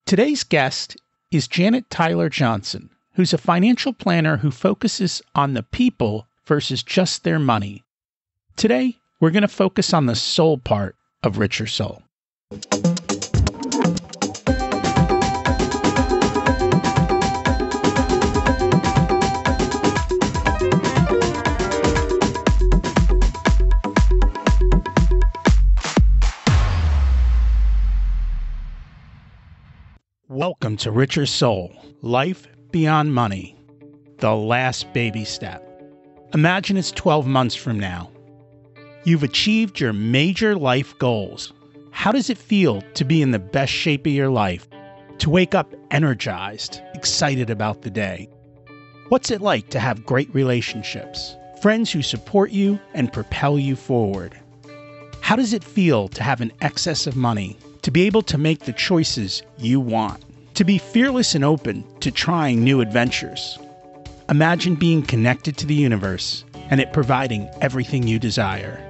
Today's guest is Janet Tyler Johnson, who's a financial planner who focuses on the people versus just their money. Today, we're going to focus on the soul part of Richer Soul. Welcome to Richer Soul, Life Beyond Money, the last baby step. Imagine it's 12 months from now. You've achieved your major life goals. How does it feel to be in the best shape of your life? To wake up energized, excited about the day? What's it like to have great relationships, friends who support you and propel you forward? How does it feel to have an excess of money, to be able to make the choices you want, to be fearless and open to trying new adventures? Imagine being connected to the universe and it providing everything you desire.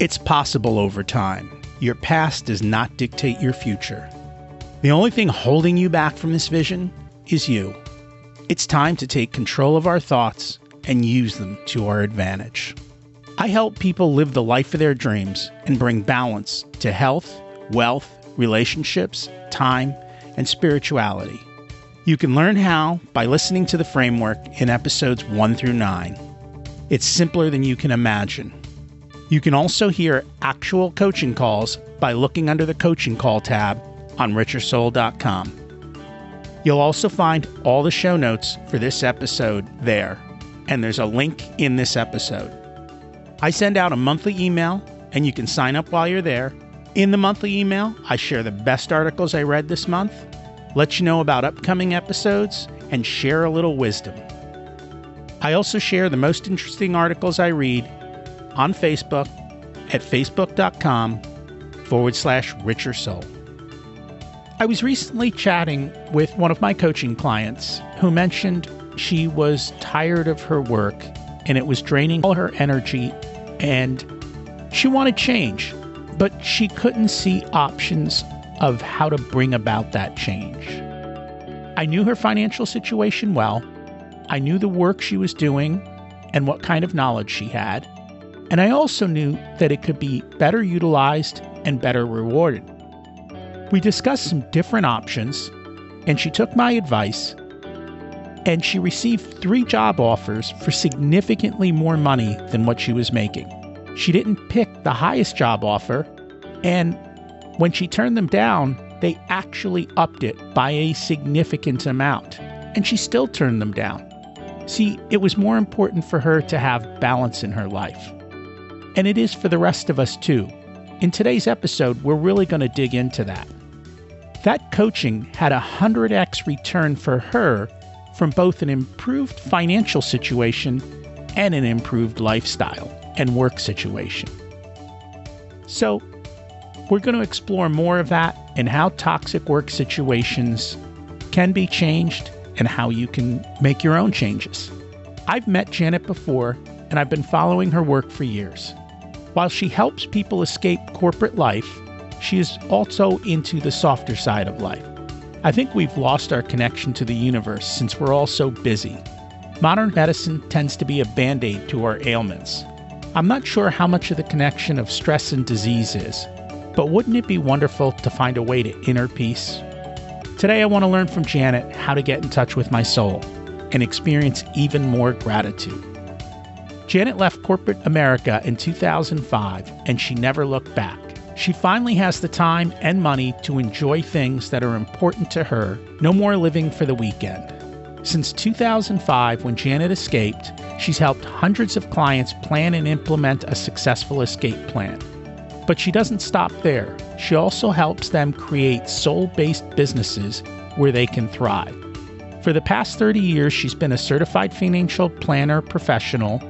It's possible over time. Your past does not dictate your future. The only thing holding you back from this vision is you. It's time to take control of our thoughts and use them to our advantage. I help people live the life of their dreams and bring balance to health, wealth, relationships, time, and spirituality. You can learn how by listening to the framework in episodes 1 through 9. It's simpler than you can imagine. You can also hear actual coaching calls by looking under the coaching call tab on richersoul.com. You'll also find all the show notes for this episode there, and there's a link in this episode. I send out a monthly email, and you can sign up while you're there. In the monthly email, I share the best articles I read this month, let you know about upcoming episodes, and share a little wisdom. I also share the most interesting articles I read on Facebook at facebook.com/Richer Soul. I was recently chatting with one of my coaching clients who mentioned she was tired of her work and it was draining all her energy and she wanted change. But she couldn't see options of how to bring about that change. I knew her financial situation well. I knew the work she was doing and what kind of knowledge she had. And I also knew that it could be better utilized and better rewarded. We discussed some different options, and she took my advice, and she received 3 job offers for significantly more money than what she was making. She didn't pick the highest job offer, and when she turned them down, they actually upped it by a significant amount, and she still turned them down. See, it was more important for her to have balance in her life. And it is for the rest of us too. In today's episode, we're really going to dig into that. That coaching had a 100x return for her from both an improved financial situation and an improved lifestyle and work situation. So, we're going to explore more of that and how toxic work situations can be changed and how you can make your own changes. I've met Janet before, and I've been following her work for years. While she helps people escape corporate life, she is also into the softer side of life. I think we've lost our connection to the universe since we're all so busy. Modern medicine tends to be a band-aid to our ailments. I'm not sure how much of the connection of stress and disease is, but wouldn't it be wonderful to find a way to inner peace? Today I want to learn from Janet how to get in touch with my soul and experience even more gratitude. Janet left corporate America in 2005 and she never looked back. She finally has the time and money to enjoy things that are important to her, no more living for the weekend. Since 2005, when Janet escaped, she's helped hundreds of clients plan and implement a successful escape plan. But she doesn't stop there. She also helps them create soul-based businesses where they can thrive. For the past 30 years, she's been a certified financial planner professional.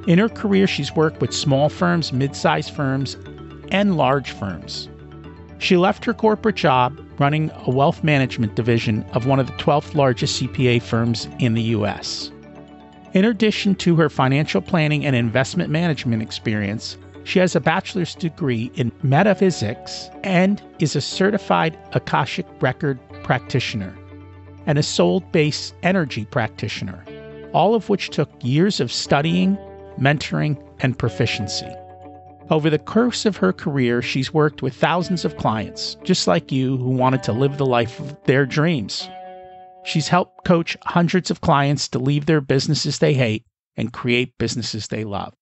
In her career, she's worked with small firms, mid-sized firms, and large firms. She left her corporate job running a wealth management division of one of the 12th largest CPA firms in the U.S. In addition to her financial planning and investment management experience, she has a bachelor's degree in metaphysics and is a certified Akashic Record practitioner and a soul-based energy practitioner, all of which took years of studying, mentoring, and proficiency. Over the course of her career, she's worked with thousands of clients, just like you, who wanted to live the life of their dreams. She's helped coach hundreds of clients to leave their businesses they hate and create businesses they love.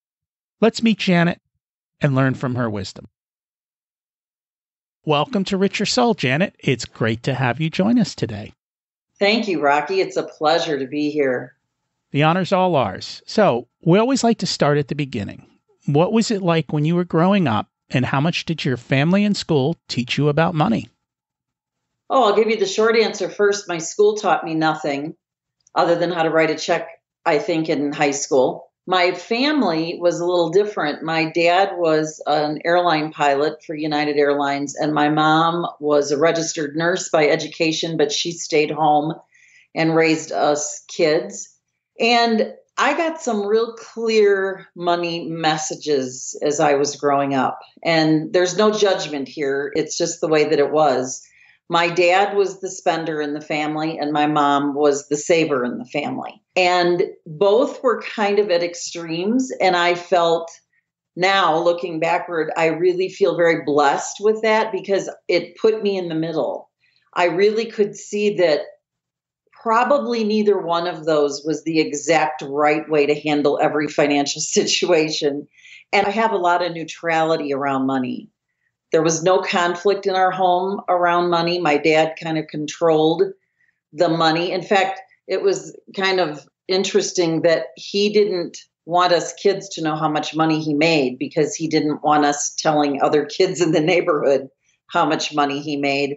Let's meet Janet and learn from her wisdom. Welcome to Rich Your Soul, Janet. It's great to have you join us today. Thank you, Rocky. It's a pleasure to be here. The honor's all ours. So, we always like to start at the beginning. What was it like when you were growing up, and how much did your family and school teach you about money? Oh, I'll give you the short answer first. My school taught me nothing other than how to write a check, I think, in high school. My family was a little different. My dad was an airline pilot for United Airlines, and my mom was a registered nurse by education, but she stayed home and raised us kids. And I got some real clear money messages as I was growing up. And there's no judgment here. It's just the way that it was. My dad was the spender in the family, and my mom was the saver in the family. And both were kind of at extremes. And I felt, now looking backward, I really feel very blessed with that because it put me in the middle. I really could see that probably neither one of those was the exact right way to handle every financial situation. And I have a lot of neutrality around money. There was no conflict in our home around money. My dad kind of controlled the money. In fact, it was kind of interesting that he didn't want us kids to know how much money he made because he didn't want us telling other kids in the neighborhood how much money he made.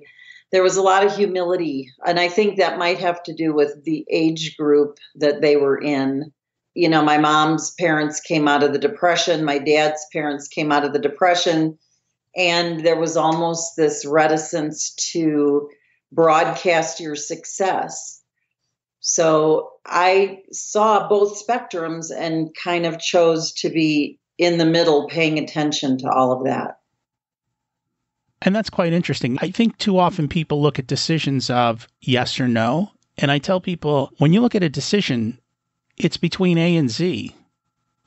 There was a lot of humility, and I think that might have to do with the age group that they were in. You know, my mom's parents came out of the Depression. My dad's parents came out of the Depression. And there was almost this reticence to broadcast your success. So I saw both spectrums and kind of chose to be in the middle, paying attention to all of that. And that's quite interesting. I think too often people look at decisions of yes or no. And I tell people, when you look at a decision, it's between A and Z.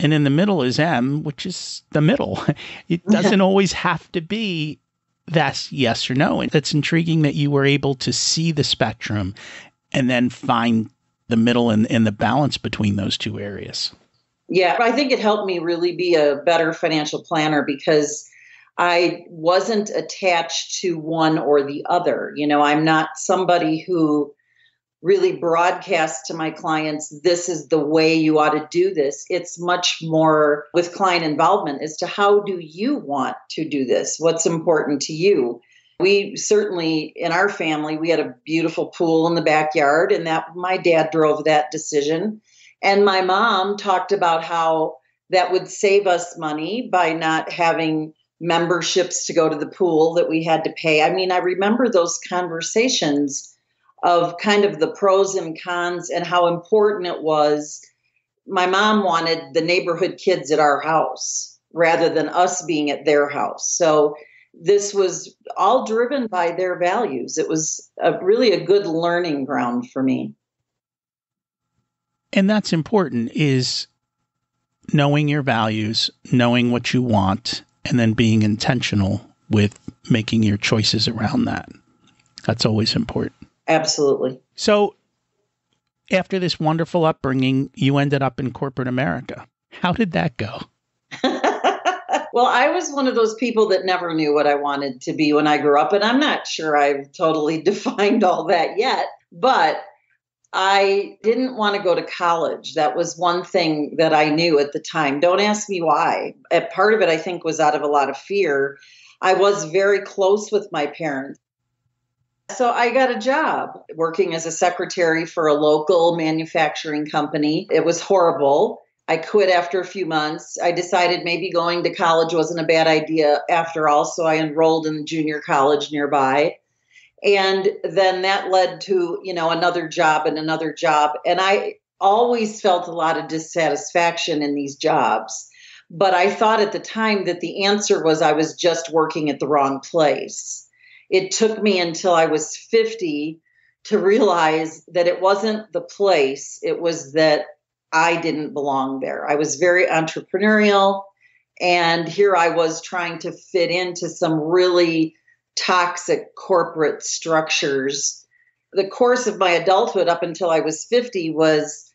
And in the middle is M, which is the middle. It doesn't always have to be that's yes or no. And it's intriguing that you were able to see the spectrum and then find the middle and the balance between those two areas. Yeah, I think it helped me really be a better financial planner because I wasn't attached to one or the other. You know, I'm not somebody who really broadcasts to my clients, this is the way you ought to do this. It's much more with client involvement as to how do you want to do this? What's important to you? We certainly, in our family, we had a beautiful pool in the backyard, and that my dad drove that decision. And my mom talked about how that would save us money by not having memberships to go to the pool that we had to pay. I mean, I remember those conversations of kind of the pros and cons and how important it was. My mom wanted the neighborhood kids at our house rather than us being at their house. So this was all driven by their values. It was really a good learning ground for me. And that's important, is knowing your values, knowing what you want, and then being intentional with making your choices around that. That's always important. Absolutely. So after this wonderful upbringing, you ended up in corporate America. How did that go? Well, I was one of those people that never knew what I wanted to be when I grew up. And I'm not sure I've totally defined all that yet. But I didn't want to go to college. That was one thing that I knew at the time. Don't ask me why. Part of it, I think, was out of a lot of fear. I was very close with my parents. So I got a job working as a secretary for a local manufacturing company. It was horrible. I quit after a few months. I decided maybe going to college wasn't a bad idea after all. So I enrolled in the junior college nearby. And then that led to, another job and another job. And I always felt a lot of dissatisfaction in these jobs. But I thought at the time that the answer was I was just working at the wrong place. it took me until I was 50 to realize that it wasn't the place, it was that I didn't belong there. I was very entrepreneurial, and here I was trying to fit into some really toxic corporate structures. The course of my adulthood up until I was 50 was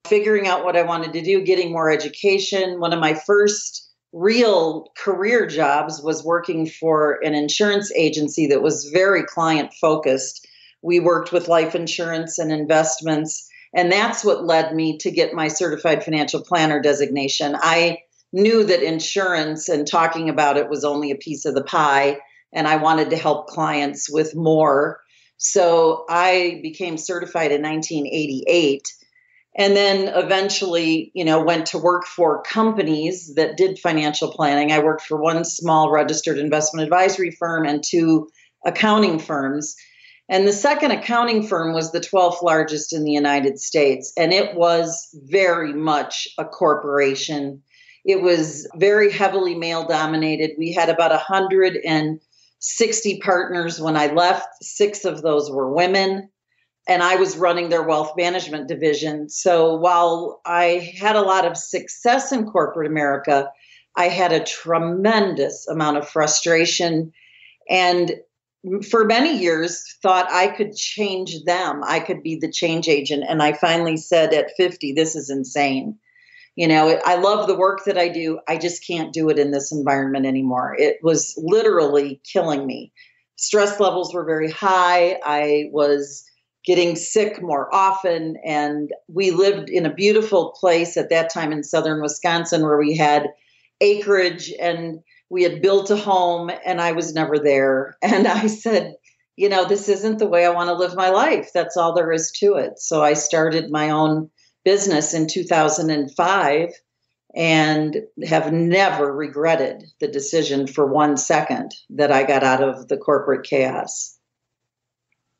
figuring out what I wanted to do, getting more education. One of my first real career jobs was working for an insurance agency that was very client focused. We worked with life insurance and investments, and that's what led me to get my certified financial planner designation. I knew that insurance and talking about it was only a piece of the pie, and I wanted to help clients with more. So I became certified in 1988. And then eventually, went to work for companies that did financial planning. I worked for one small registered investment advisory firm and two accounting firms. And the second accounting firm was the 12th largest in the United States. And it was very much a corporation. It was very heavily male dominated. We had about 160 partners when I left. 6 of those were women. And I was running their wealth management division. So while I had a lot of success in corporate America, I had a tremendous amount of frustration, and for many years thought I could change them. I could be the change agent. And I finally said at 50, this is insane. I love the work that I do. I just can't do it in this environment anymore. It was literally killing me. Stress levels were very high. I was getting sick more often. And we lived in a beautiful place at that time in southern Wisconsin where we had acreage and we had built a home, and I was never there. And I said, this isn't the way I want to live my life. That's all there is to it. So I started my own business in 2005 and have never regretted the decision for 1 second that I got out of the corporate chaos.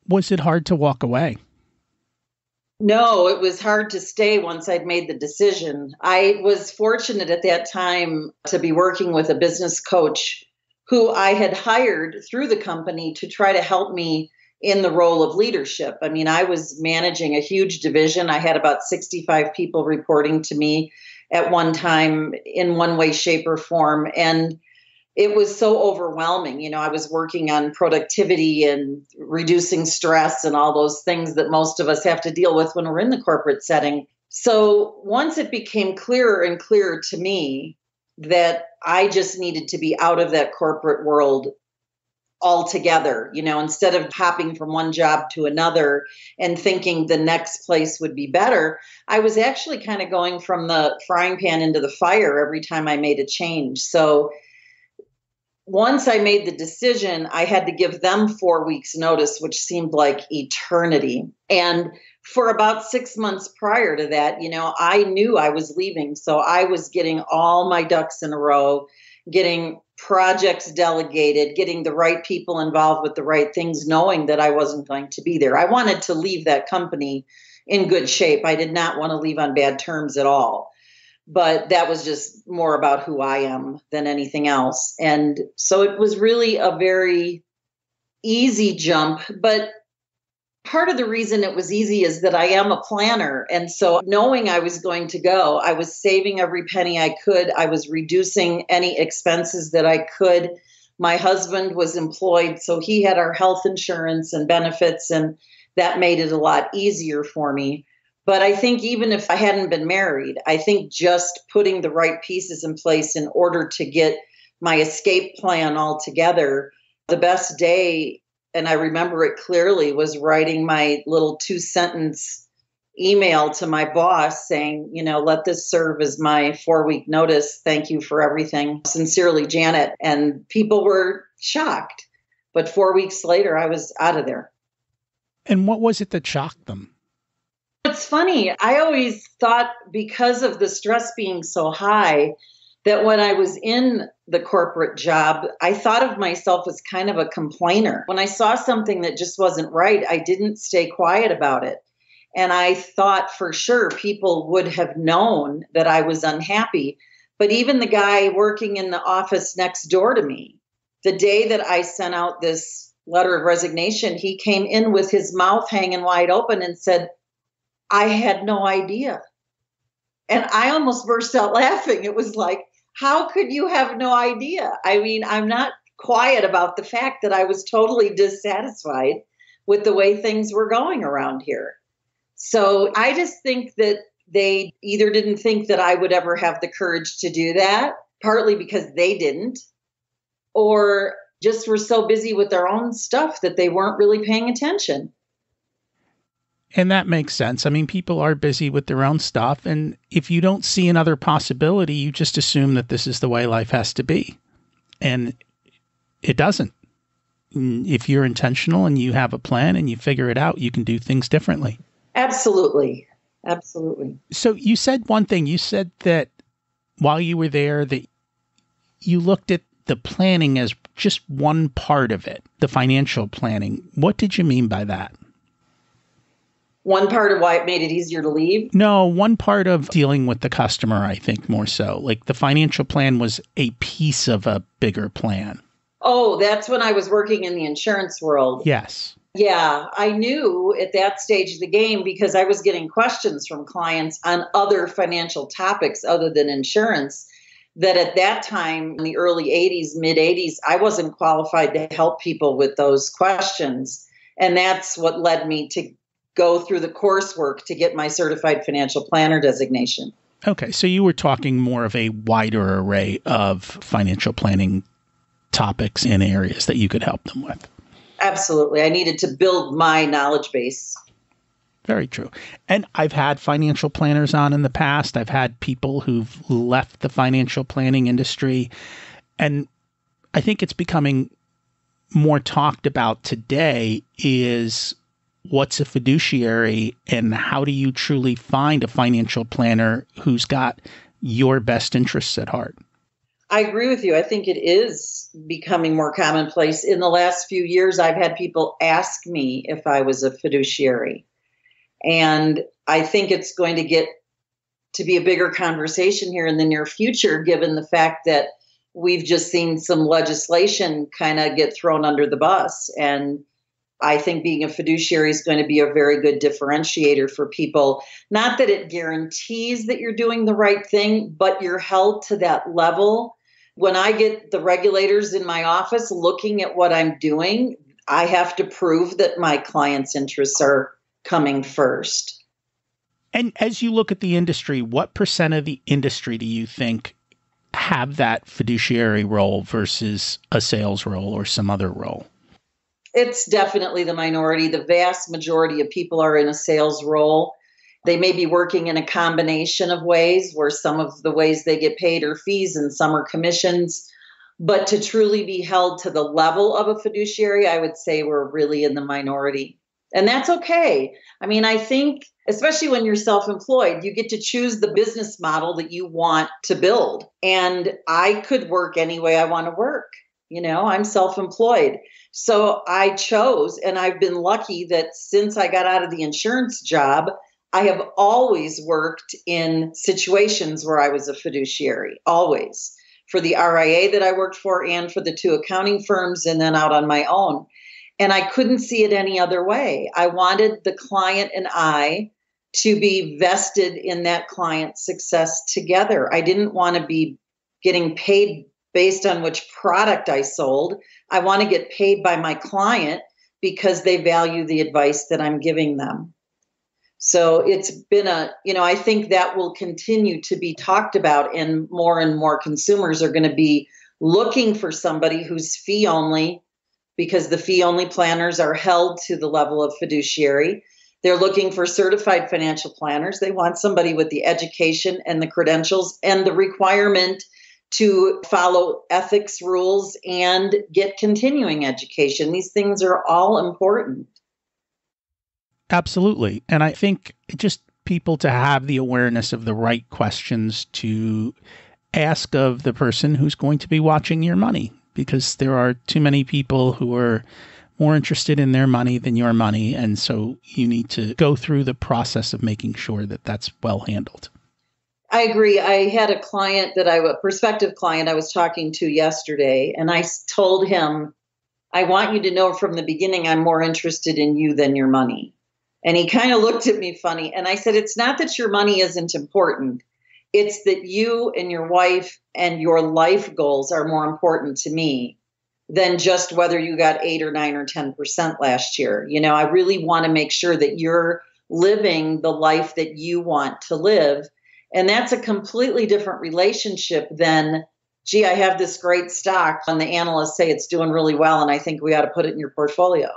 Was it hard to walk away? No, it was hard to stay once I'd made the decision. I was fortunate at that time to be working with a business coach who I had hired through the company to try to help me in the role of leadership. I mean, I was managing a huge division. I had about 65 people reporting to me at one time in one way, shape, or form. And it was so overwhelming. I was working on productivity and reducing stress and all those things that most of us have to deal with when we're in the corporate setting. So once it became clearer and clearer to me that I just needed to be out of that corporate world altogether, instead of hopping from one job to another and thinking the next place would be better, I was actually kind of going from the frying pan into the fire every time I made a change. So once I made the decision, I had to give them 4 weeks notice, which seemed like eternity. And for about 6 months prior to that, I knew I was leaving. So I was getting all my ducks in a row, getting projects delegated, getting the right people involved with the right things, knowing that I wasn't going to be there. I wanted to leave that company in good shape. I did not want to leave on bad terms at all. But that was just more about who I am than anything else. And so it was really a very easy jump. But part of the reason it was easy is that I am a planner. And so knowing I was going to go, I was saving every penny I could. I was reducing any expenses that I could. My husband was employed, so he had our health insurance and benefits, and that made it a lot easier for me. But I think even if I hadn't been married, I think just putting the right pieces in place in order to get my escape plan all together, the best day, and I remember it clearly, was writing my little 2-sentence email to my boss saying, let this serve as my 4-week notice. Thank you for everything. Sincerely, Janet. And people were shocked. But 4 weeks later, I was out of there. And what was it that shocked them? It's funny. I always thought, because of the stress being so high, that when I was in the corporate job, I thought of myself as kind of a complainer. When I saw something that just wasn't right, I didn't stay quiet about it. And I thought for sure people would have known that I was unhappy. But even the guy working in the office next door to me, the day that I sent out this letter of resignation, he came in with his mouth hanging wide open and said, I had no idea. And I almost burst out laughing. It was like, how could you have no idea? I mean, I'm not quiet about the fact that I was totally dissatisfied with the way things were going around here. So I just think that they either didn't think that I would ever have the courage to do that, partly because they didn't, or just were so busy with their own stuff that they weren't really paying attention. And that makes sense. I mean, people are busy with their own stuff. And if you don't see another possibility, you just assume that this is the way life has to be. And it doesn't. If you're intentional and you have a plan and you figure it out, you can do things differently. Absolutely. Absolutely. So you said one thing. You said that while you were there, that you looked at the planning as just one part of it, the financial planning. What did you mean by that? One part of why it made it easier to leave? No, one part of dealing with the customer, I think more so. Like the financial plan was a piece of a bigger plan. Oh, that's when I was working in the insurance world. Yes. Yeah, I knew at that stage of the game because I was getting questions from clients on other financial topics other than insurance, that at that time in the early 80s, mid 80s, I wasn't qualified to help people with those questions. And that's what led me to go through the coursework to get my certified financial planner designation. Okay, so you were talking more of a wider array of financial planning topics and areas that you could help them with. Absolutely. I needed to build my knowledge base. Very true. And I've had financial planners on in the past. I've had people who've left the financial planning industry. And I think it's becoming more talked about today is what's a fiduciary and how do you truly find a financial planner who's got your best interests at heart? I agree with you. I think it is becoming more commonplace. In the last few years, I've had people ask me if I was a fiduciary. And I think it's going to get to be a bigger conversation here in the near future, given the fact that we've just seen some legislation kind of get thrown under the bus. And I think being a fiduciary is going to be a very good differentiator for people. Not that it guarantees that you're doing the right thing, but you're held to that level. When I get the regulators in my office looking at what I'm doing, I have to prove that my clients' interests are coming first. And as you look at the industry, what percent of the industry do you think have that fiduciary role versus a sales role or some other role? It's definitely the minority. The vast majority of people are in a sales role. They may be working in a combination of ways where some of the ways they get paid are fees and some are commissions. But to truly be held to the level of a fiduciary, I would say we're really in the minority. And that's okay. I mean, I think, especially when you're self-employed, you get to choose the business model that you want to build. And I could work any way I want to work. You know, I'm self-employed. So I chose, and I've been lucky that since I got out of the insurance job, I have always worked in situations where I was a fiduciary, always. For the RIA that I worked for and for the two accounting firms and then out on my own. And I couldn't see it any other way. I wanted the client and I to be vested in that client's success together. I didn't want to be getting paid based on which product I sold. I want to get paid by my client because they value the advice that I'm giving them. So it's been I think that will continue to be talked about, and more consumers are going to be looking for somebody who's fee only, because the fee only planners are held to the level of fiduciary. They're looking for certified financial planners. They want somebody with the education and the credentials and the requirement to follow ethics rules and get continuing education. These things are all important. Absolutely. And I think just people to have the awareness of the right questions to ask of the person who's going to be watching your money, because there are too many people who are more interested in their money than your money. And so you need to go through the process of making sure that that's well handled. I agree. I had a client a prospective client I was talking to yesterday, and I told him, I want you to know from the beginning, I'm more interested in you than your money. And he kind of looked at me funny. And I said, it's not that your money isn't important. It's that you and your wife and your life goals are more important to me than just whether you got 8 or 9 or 10% last year. I really want to make sure that you're living the life that you want to live. And that's a completely different relationship than, gee, I have this great stock and the analysts say it's doing really well and I think we ought to put it in your portfolio.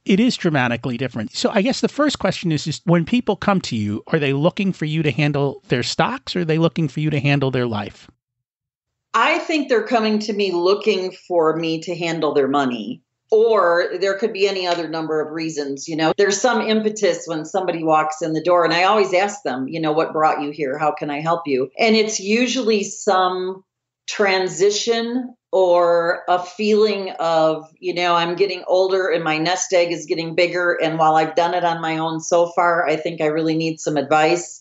It is dramatically different. So I guess the first question is when people come to you, are they looking for you to handle their stocks or are they looking for you to handle their life? I think they're coming to me looking for me to handle their money, or there could be any other number of reasons. There's some impetus when somebody walks in the door, and I always ask them, what brought you here? How can I help you? And it's usually some transition or a feeling of, I'm getting older and my nest egg is getting bigger. And while I've done it on my own so far, I think I really need some advice.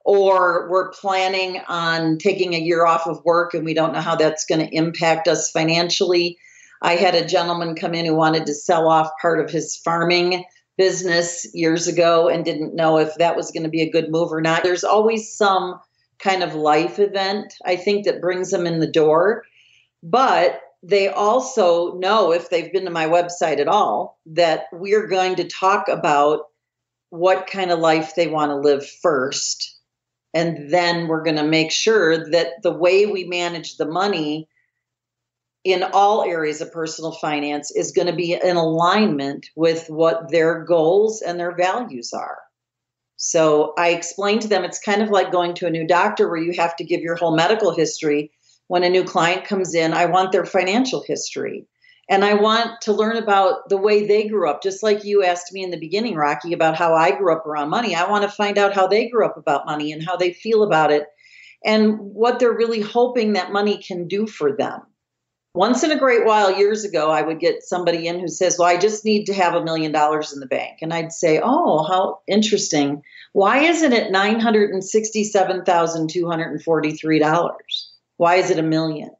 Or we're planning on taking a year off of work and we don't know how that's going to impact us financially. I had a gentleman come in who wanted to sell off part of his farming business years ago and didn't know if that was going to be a good move or not. There's always some kind of life event, I think, that brings them in the door. But they also know, if they've been to my website at all, that we're going to talk about what kind of life they want to live first. And then we're going to make sure that the way we manage the money in all areas of personal finance is going to be in alignment with what their goals and their values are. So I explained to them, it's kind of like going to a new doctor where you have to give your whole medical history. When a new client comes in, I want their financial history. And I want to learn about the way they grew up. Just like you asked me in the beginning, Rocky, about how I grew up around money. I want to find out how they grew up about money and how they feel about it and what they're really hoping that money can do for them. Once in a great while, years ago, I would get somebody in who says, well, I just need to have $1 million in the bank. And I'd say, oh, how interesting. Why isn't it $967,243? Why is it $1 million?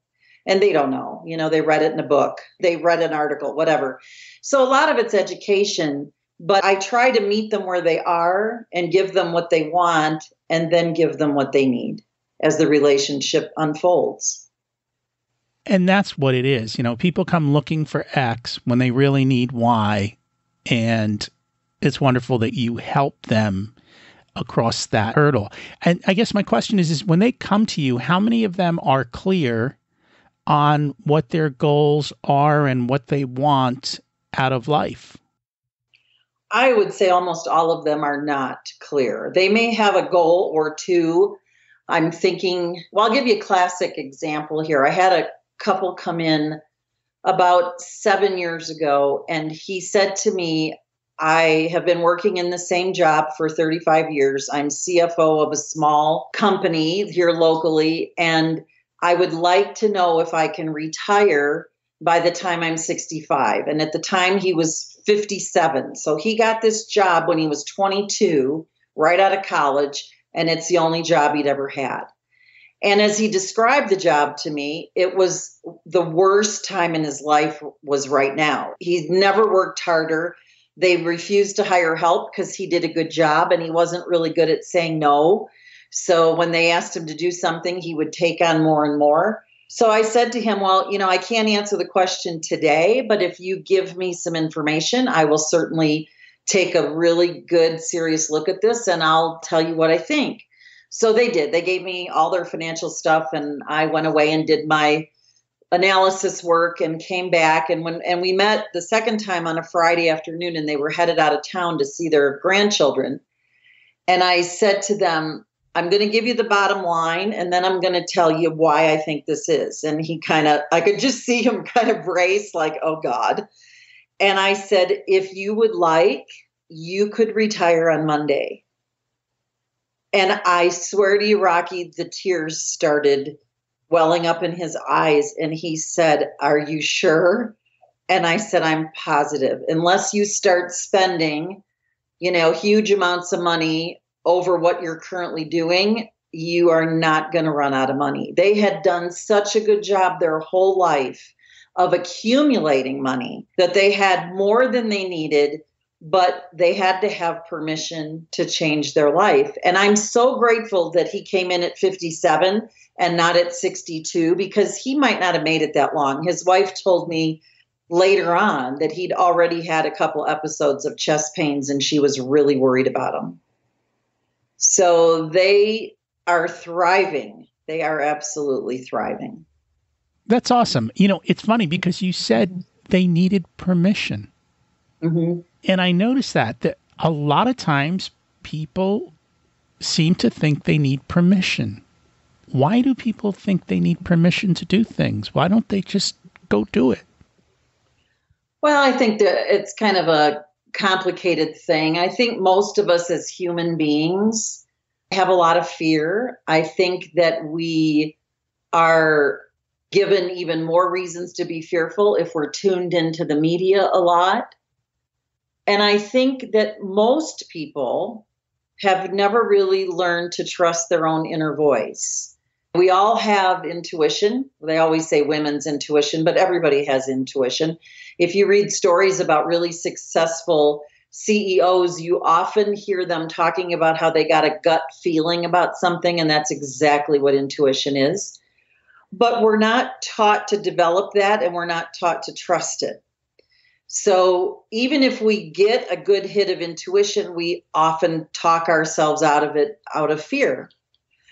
And they don't know. They read it in a book. They read an article, whatever. So a lot of it's education, but I try to meet them where they are and give them what they want and then give them what they need as the relationship unfolds. And that's what it is. People come looking for X when they really need Y. And it's wonderful that you help them across that hurdle. And I guess my question is when they come to you, how many of them are clear on what their goals are and what they want out of life? I would say almost all of them are not clear. They may have a goal or two. I'm thinking, well, I'll give you a classic example here. I had a couple come in about 7 years ago, and he said to me, I have been working in the same job for 35 years. I'm CFO of a small company here locally, and I would like to know if I can retire by the time I'm 65. And at the time he was 57. So he got this job when he was 22, right out of college, and it's the only job he'd ever had. And as he described the job to me, it was the worst time in his life was right now. He'd never worked harder. They refused to hire help because he did a good job and he wasn't really good at saying no. So when they asked him to do something, he would take on more and more. So I said to him, well, I can't answer the question today, but if you give me some information, I will certainly take a really good, serious look at this and I'll tell you what I think. So they did. They gave me all their financial stuff and I went away and did my analysis work and came back. And we met the second time on a Friday afternoon and they were headed out of town to see their grandchildren. And I said to them, I'm going to give you the bottom line, and then I'm going to tell you why I think this is. And I could just see him kind of brace like, oh God. And I said, if you would like, you could retire on Monday. And I swear to you, Rocky, the tears started welling up in his eyes. And he said, are you sure? And I said, I'm positive. Unless you start spending, huge amounts of money over what you're currently doing, you are not going to run out of money. They had done such a good job their whole life of accumulating money, that they had more than they needed, but they had to have permission to change their life. And I'm so grateful that he came in at 57 and not at 62, because he might not have made it that long. His wife told me later on that he'd already had a couple episodes of chest pains and she was really worried about him. So they are thriving. They are absolutely thriving. That's awesome. It's funny because you said they needed permission. Mm-hmm. And I noticed that a lot of times people seem to think they need permission. Why do people think they need permission to do things? Why don't they just go do it? Well, I think that it's kind of a complicated thing. I think most of us as human beings have a lot of fear. I think that we are given even more reasons to be fearful if we're tuned into the media a lot. And I think that most people have never really learned to trust their own inner voice. We all have intuition. They always say women's intuition, but everybody has intuition. If you read stories about really successful CEOs, you often hear them talking about how they got a gut feeling about something, and that's exactly what intuition is. But we're not taught to develop that, and we're not taught to trust it. So even if we get a good hit of intuition, we often talk ourselves out of it out of fear.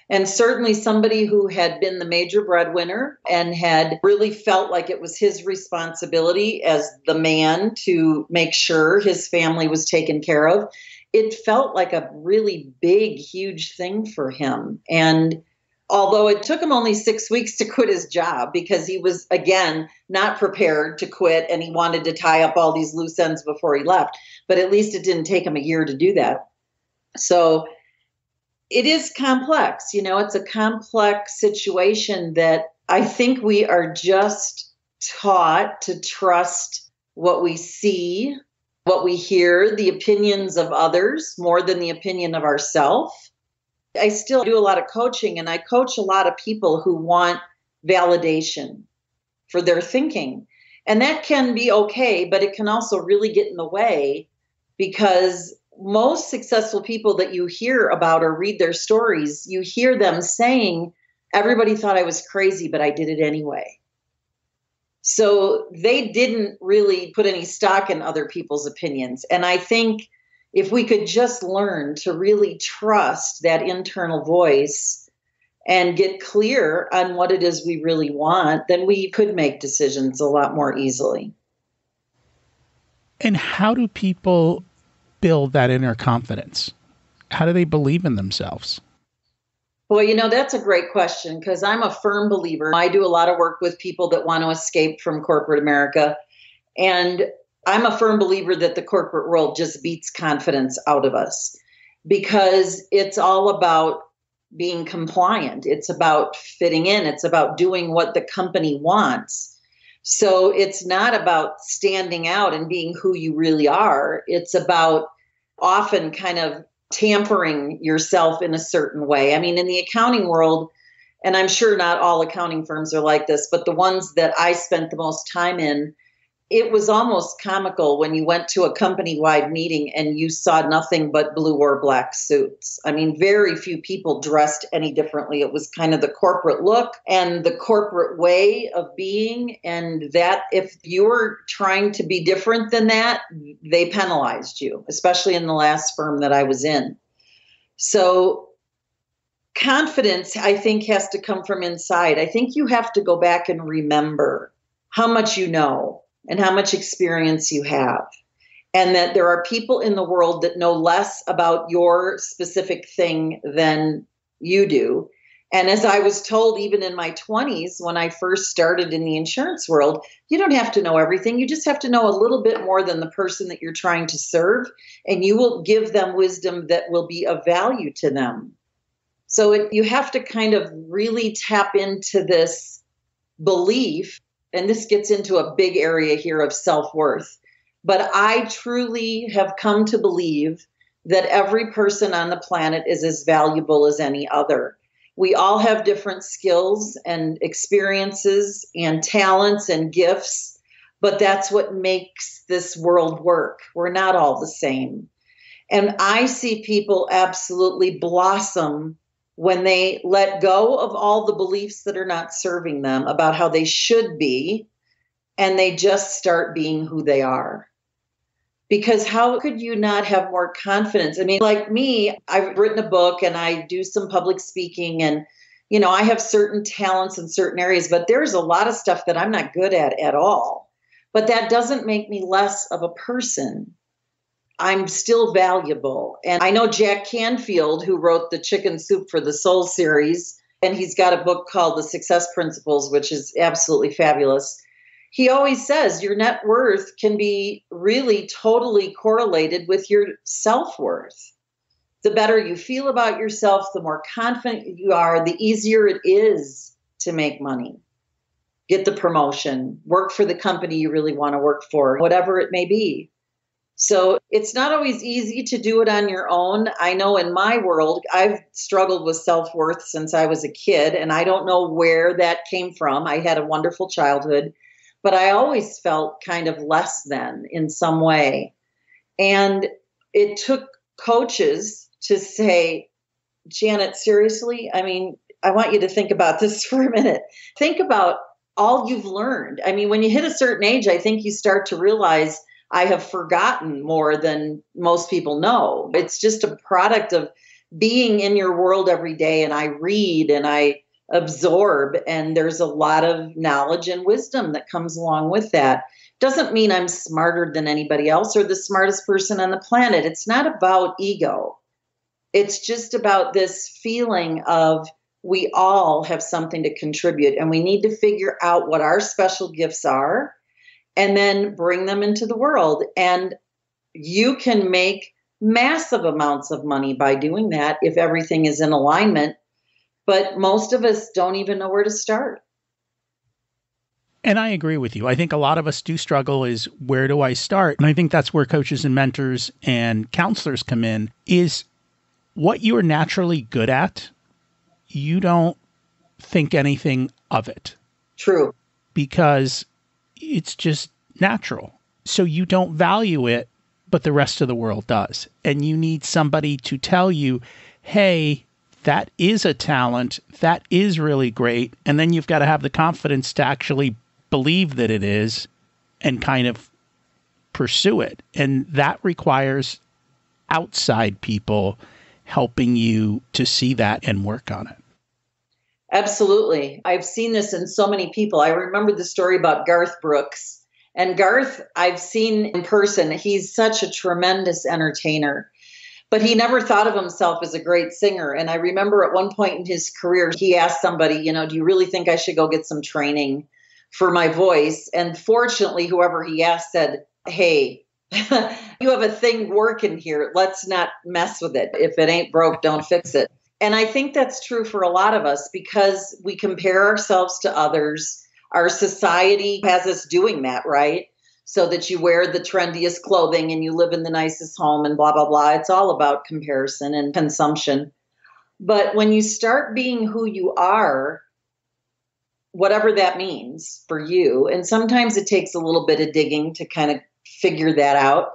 And certainly somebody who had been the major breadwinner and had really felt like it was his responsibility as the man to make sure his family was taken care of, it felt like a really big, huge thing for him. And although it took him only 6 weeks to quit his job because he was, again, not prepared to quit and he wanted to tie up all these loose ends before he left. But at least it didn't take him a year to do that. So it is complex. It's a complex situation that I think we are just taught to trust what we see, what we hear, the opinions of others more than the opinion of ourselves. I still do a lot of coaching, and I coach a lot of people who want validation for their thinking. And that can be okay, but it can also really get in the way, because most successful people that you hear about or read their stories, you hear them saying, everybody thought I was crazy, but I did it anyway. So they didn't really put any stock in other people's opinions. And I think if we could just learn to really trust that internal voice and get clear on what it is we really want, then we could make decisions a lot more easily. And how do people build that inner confidence? How do they believe in themselves? Well, that's a great question, because I'm a firm believer. I do a lot of work with people that want to escape from corporate America. And I'm a firm believer that the corporate world just beats confidence out of us, because it's all about being compliant. It's about fitting in. It's about doing what the company wants. So it's not about standing out and being who you really are. It's about often kind of tampering yourself in a certain way. I mean, in the accounting world, and I'm sure not all accounting firms are like this, but the ones that I spent the most time in, it was almost comical when you went to a company-wide meeting and you saw nothing but blue or black suits. I mean, very few people dressed any differently. It was kind of the corporate look and the corporate way of being. And that if you were trying to be different than that, they penalized you, especially in the last firm that I was in. So confidence, I think, has to come from inside. I think you have to go back and remember how much you know and how much experience you have, and that there are people in the world that know less about your specific thing than you do. And as I was told, even in my 20s, when I first started in the insurance world, you don't have to know everything. You just have to know a little bit more than the person that you're trying to serve, and you will give them wisdom that will be of value to them. So you have to kind of really tap into this belief. And this gets into a big area here of self-worth. But I truly have come to believe that every person on the planet is as valuable as any other. We all have different skills and experiences and talents and gifts, but that's what makes this world work. We're not all the same. And I see people absolutely blossom when they let go of all the beliefs that are not serving them about how they should be, and they just start being who they are. Because how could you not have more confidence? I mean, like me, I've written a book and I do some public speaking, and, I have certain talents in certain areas, but there's a lot of stuff that I'm not good at all. But that doesn't make me less of a person. I'm still valuable. And I know Jack Canfield, who wrote the Chicken Soup for the Soul series, and he's got a book called The Success Principles, which is absolutely fabulous. He always says your net worth can be really totally correlated with your self-worth. The better you feel about yourself, the more confident you are, the easier it is to make money, get the promotion, work for the company you really want to work for, whatever it may be. So it's not always easy to do it on your own. I know in my world, I've struggled with self-worth since I was a kid, and I don't know where that came from. I had a wonderful childhood, but I always felt kind of less than in some way. And it took coaches to say, Janet, seriously? I mean, I want you to think about this for a minute. Think about all you've learned. I mean, when you hit a certain age, I think you start to realize I have forgotten more than most people know. It's just a product of being in your world every day, and I read and I absorb, and there's a lot of knowledge and wisdom that comes along with that. Doesn't mean I'm smarter than anybody else or the smartest person on the planet. It's not about ego. It's just about this feeling of we all have something to contribute, and we need to figure out what our special gifts are and then bring them into the world. And you can make massive amounts of money by doing that if everything is in alignment. But most of us don't even know where to start. And I agree with you. I think a lot of us do struggle is where do I start? And I think that's where coaches and mentors and counselors come in, is what you are naturally good at, you don't think anything of it. True. Because it's just natural. So you don't value it, but the rest of the world does. And you need somebody to tell you, hey, that is a talent. That is really great. And then you've got to have the confidence to actually believe that it is and kind of pursue it. And that requires outside people helping you to see that and work on it. Absolutely. I've seen this in so many people. I remember the story about Garth Brooks. And Garth, I've seen in person. He's such a tremendous entertainer, but he never thought of himself as a great singer. And I remember at one point in his career, he asked somebody, do you really think I should go get some training for my voice? And fortunately, whoever he asked said, hey, you have a thing working here. Let's not mess with it. If it ain't broke, don't fix it. And I think that's true for a lot of us because we compare ourselves to others. Our society has us doing that, right? So that you wear the trendiest clothing and you live in the nicest home and blah, blah, blah. It's all about comparison and consumption. But when you start being who you are, whatever that means for you, and sometimes it takes a little bit of digging to kind of figure that out.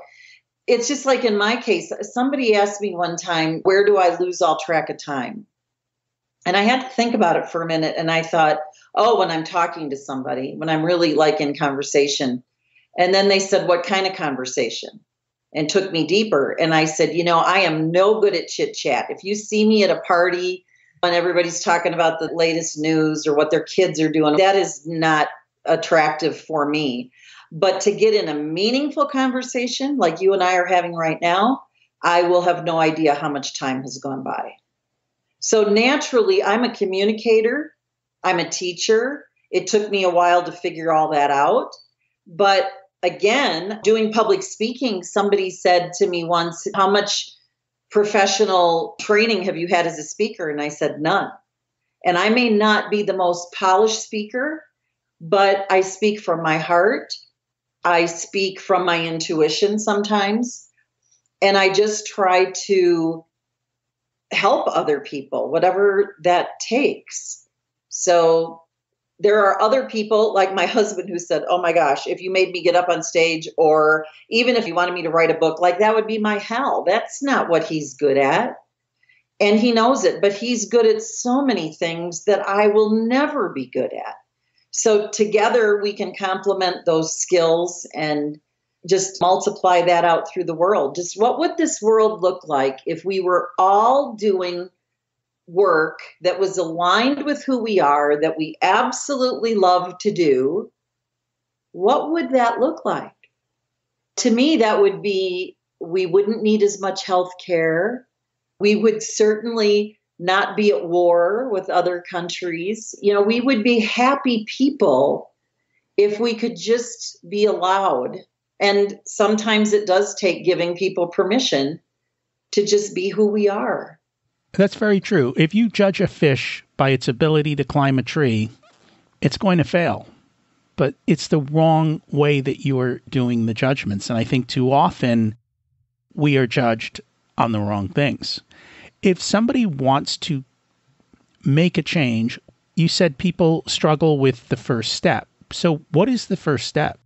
It's just like in my case, somebody asked me one time, where do I lose all track of time? And I had to think about it for a minute. And I thought, when I'm talking to somebody, when I'm really like in conversation. And then they said, what kind of conversation? And took me deeper. And I said, I am no good at chit chat. If you see me at a party and everybody's talking about the latest news or what their kids are doing, that is not attractive for me. But to get in a meaningful conversation like you and I are having right now, I will have no idea how much time has gone by. So naturally, I'm a communicator. I'm a teacher. It took me a while to figure all that out. But again, doing public speaking, somebody said to me once, how much professional training have you had as a speaker? And I said, none. And I may not be the most polished speaker, but I speak from my heart. I speak from my intuition sometimes. And I just try to help other people, whatever that takes. So there are other people like my husband who said, oh my gosh, if you made me get up on stage, or even if you wanted me to write a book, like that would be my hell. That's not what he's good at. And he knows it, but he's good at so many things that I will never be good at. So together we can complement those skills and just multiply that out through the world. Just what would this world look like if we were all doing work that was aligned with who we are, that we absolutely love to do? What would that look like? To me, that would be, we wouldn't need as much health care. We would certainly not be at war with other countries. We would be happy people if we could just be allowed. And sometimes it does take giving people permission to just be who we are. That's very true. If you judge a fish by its ability to climb a tree, it's going to fail. But it's the wrong way that you are doing the judgments. And I think too often we are judged on the wrong things. If somebody wants to make a change, you said people struggle with the first step. So what is the first step?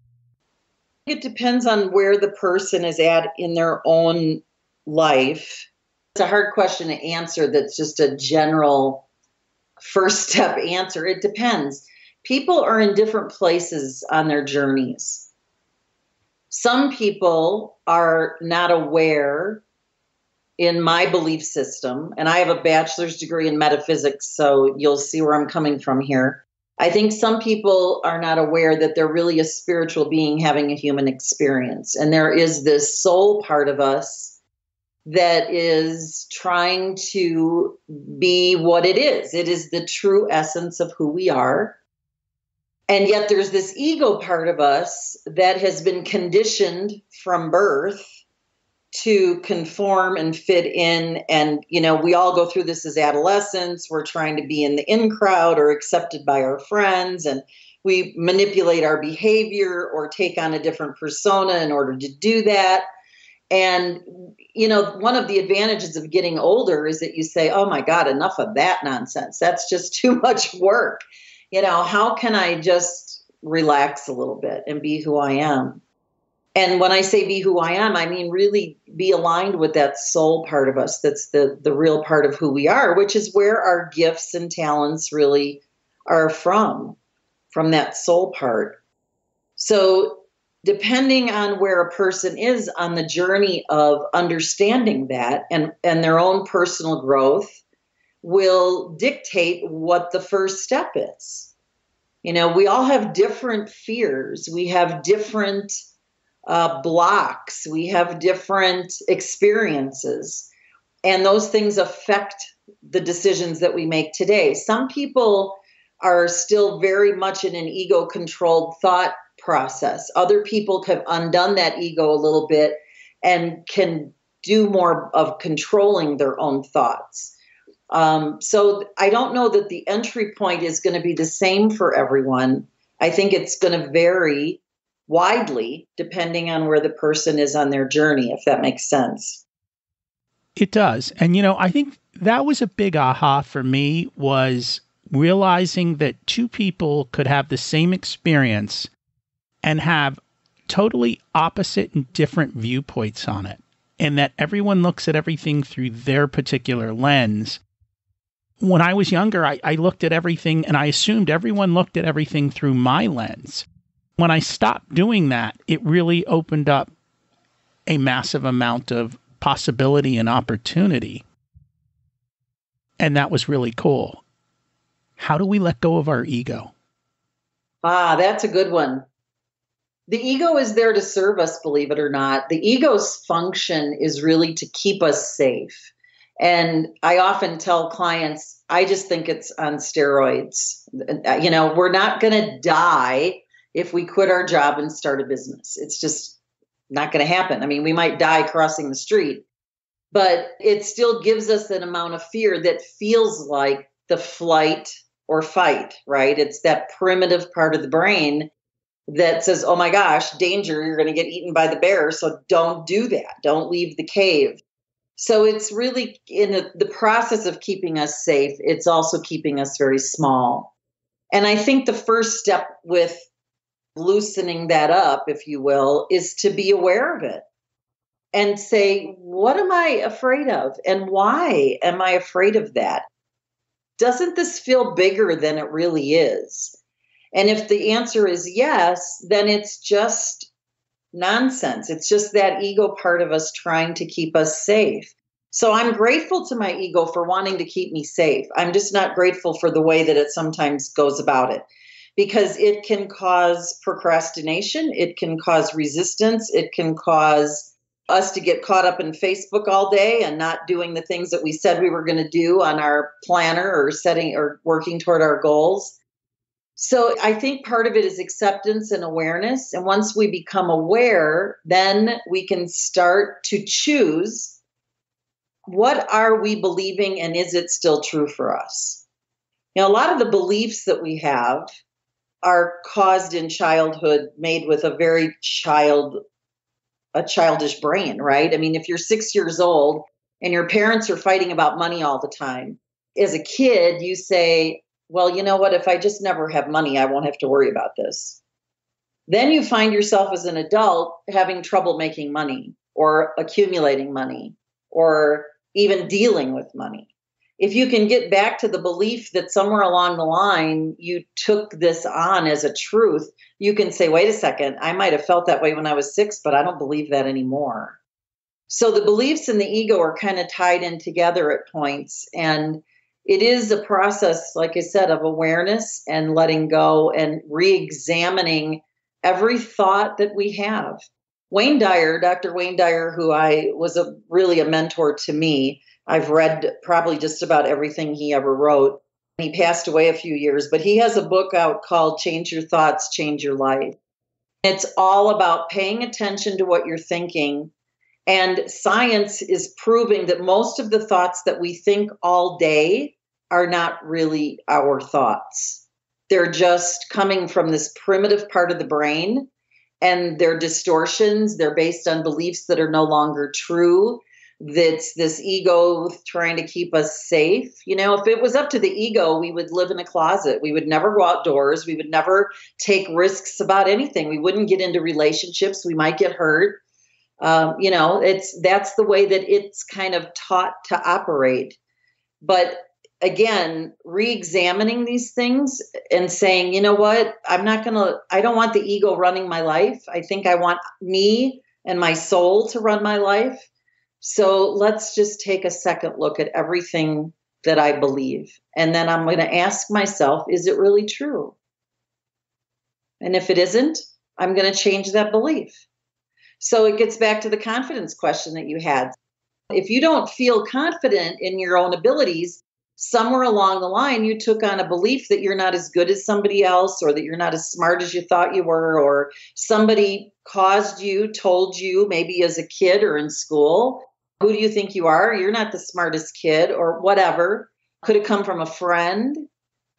It depends on where the person is at in their own life. It's a hard question to answer that's just a general first step answer. It depends. People are in different places on their journeys. Some people are not aware, in my belief system, and I have a bachelor's degree in metaphysics, so you'll see where I'm coming from here. I think some people are not aware that they're really a spiritual being having a human experience. And there is this soul part of us that is trying to be what it is. It is the true essence of who we are. And yet there's this ego part of us that has been conditioned from birth to conform and fit in. And, we all go through this as adolescents. We're trying to be in the in crowd or accepted by our friends. And we manipulate our behavior or take on a different persona in order to do that. And, one of the advantages of getting older is that you say, oh my God, enough of that nonsense. That's just too much work. How can I just relax a little bit and be who I am? And when I say be who I am, I mean really be aligned with that soul part of us. That's the real part of who we are, which is where our gifts and talents really are from that soul part. So depending on where a person is on the journey of understanding that and their own personal growth will dictate what the first step is. We all have different fears. We have different blocks. We have different experiences. And those things affect the decisions that we make today. Some people are still very much in an ego-controlled thought process. Other people have undone that ego a little bit and can do more of controlling their own thoughts. So I don't know that the entry point is going to be the same for everyone. I think it's going to vary widely depending on where the person is on their journey, if that makes sense. It does. And, I think that was a big aha for me, was realizing that two people could have the same experience and have totally opposite and different viewpoints on it, and that everyone looks at everything through their particular lens. When I was younger, I looked at everything and I assumed everyone looked at everything through my lens. When I stopped doing that, it really opened up a massive amount of possibility and opportunity. And that was really cool. How do we let go of our ego? That's a good one. The ego is there to serve us, believe it or not. The ego's function is really to keep us safe. And I often tell clients, I just think it's on steroids. We're not going to die if we quit our job and start a business. It's just not going to happen. I mean, we might die crossing the street, but it still gives us an amount of fear that feels like the flight or fight, right? It's that primitive part of the brain that says, oh my gosh, danger, you're going to get eaten by the bear. So don't do that. Don't leave the cave. So it's really in the process of keeping us safe, it's also keeping us very small. And I think the first step with loosening that up, if you will, is to be aware of it and say, what am I afraid of? And why am I afraid of that? Doesn't this feel bigger than it really is? And if the answer is yes, then it's just nonsense. It's just that ego part of us trying to keep us safe. So I'm grateful to my ego for wanting to keep me safe. I'm just not grateful for the way that it sometimes goes about it, because it can cause procrastination. It can cause resistance. It can cause us to get caught up in Facebook all day and not doing the things that we said we were going to do on our planner or setting or working toward our goals. So I think part of it is acceptance and awareness. And once we become aware, then we can start to choose, what are we believing and is it still true for us? A lot of the beliefs that we have are caused in childhood, made with a very childish brain, right? I mean, if you're 6 years old and your parents are fighting about money all the time, as a kid, you say, well, you know what? If I just never have money, I won't have to worry about this. Then you find yourself as an adult having trouble making money or accumulating money or even dealing with money. If you can get back to the belief that somewhere along the line you took this on as a truth, you can say, wait a second, I might have felt that way when I was 6, but I don't believe that anymore. So the beliefs and the ego are kind of tied in together at points. And it is a process, like I said, of awareness and letting go and re-examining every thought that we have. Dr. Wayne Dyer, who was really a mentor to me. I've read probably just about everything he ever wrote. He passed away a few years, but he has a book out called Change Your Thoughts, Change Your Life. It's all about paying attention to what you're thinking. And science is proving that most of the thoughts that we think all day are not really our thoughts. They're just coming from this primitive part of the brain, and they're distortions. They're based on beliefs that are no longer true. That's this ego trying to keep us safe. If it was up to the ego, we would live in a closet. We would never go outdoors. We would never take risks about anything. We wouldn't get into relationships. We might get hurt. That's the way that it's kind of taught to operate. But again, re-examining these things and saying, you know what, I don't want the ego running my life. I think I want me and my soul to run my life. So let's just take a second look at everything that I believe. And then I'm going to ask myself, is it really true? And if it isn't, I'm going to change that belief. So it gets back to the confidence question that you had. If you don't feel confident in your own abilities, somewhere along the line, you took on a belief that you're not as good as somebody else, or that you're not as smart as you thought you were, or somebody told you, maybe as a kid or in school, who do you think you are? You're not the smartest kid, or whatever. Could have come from a friend,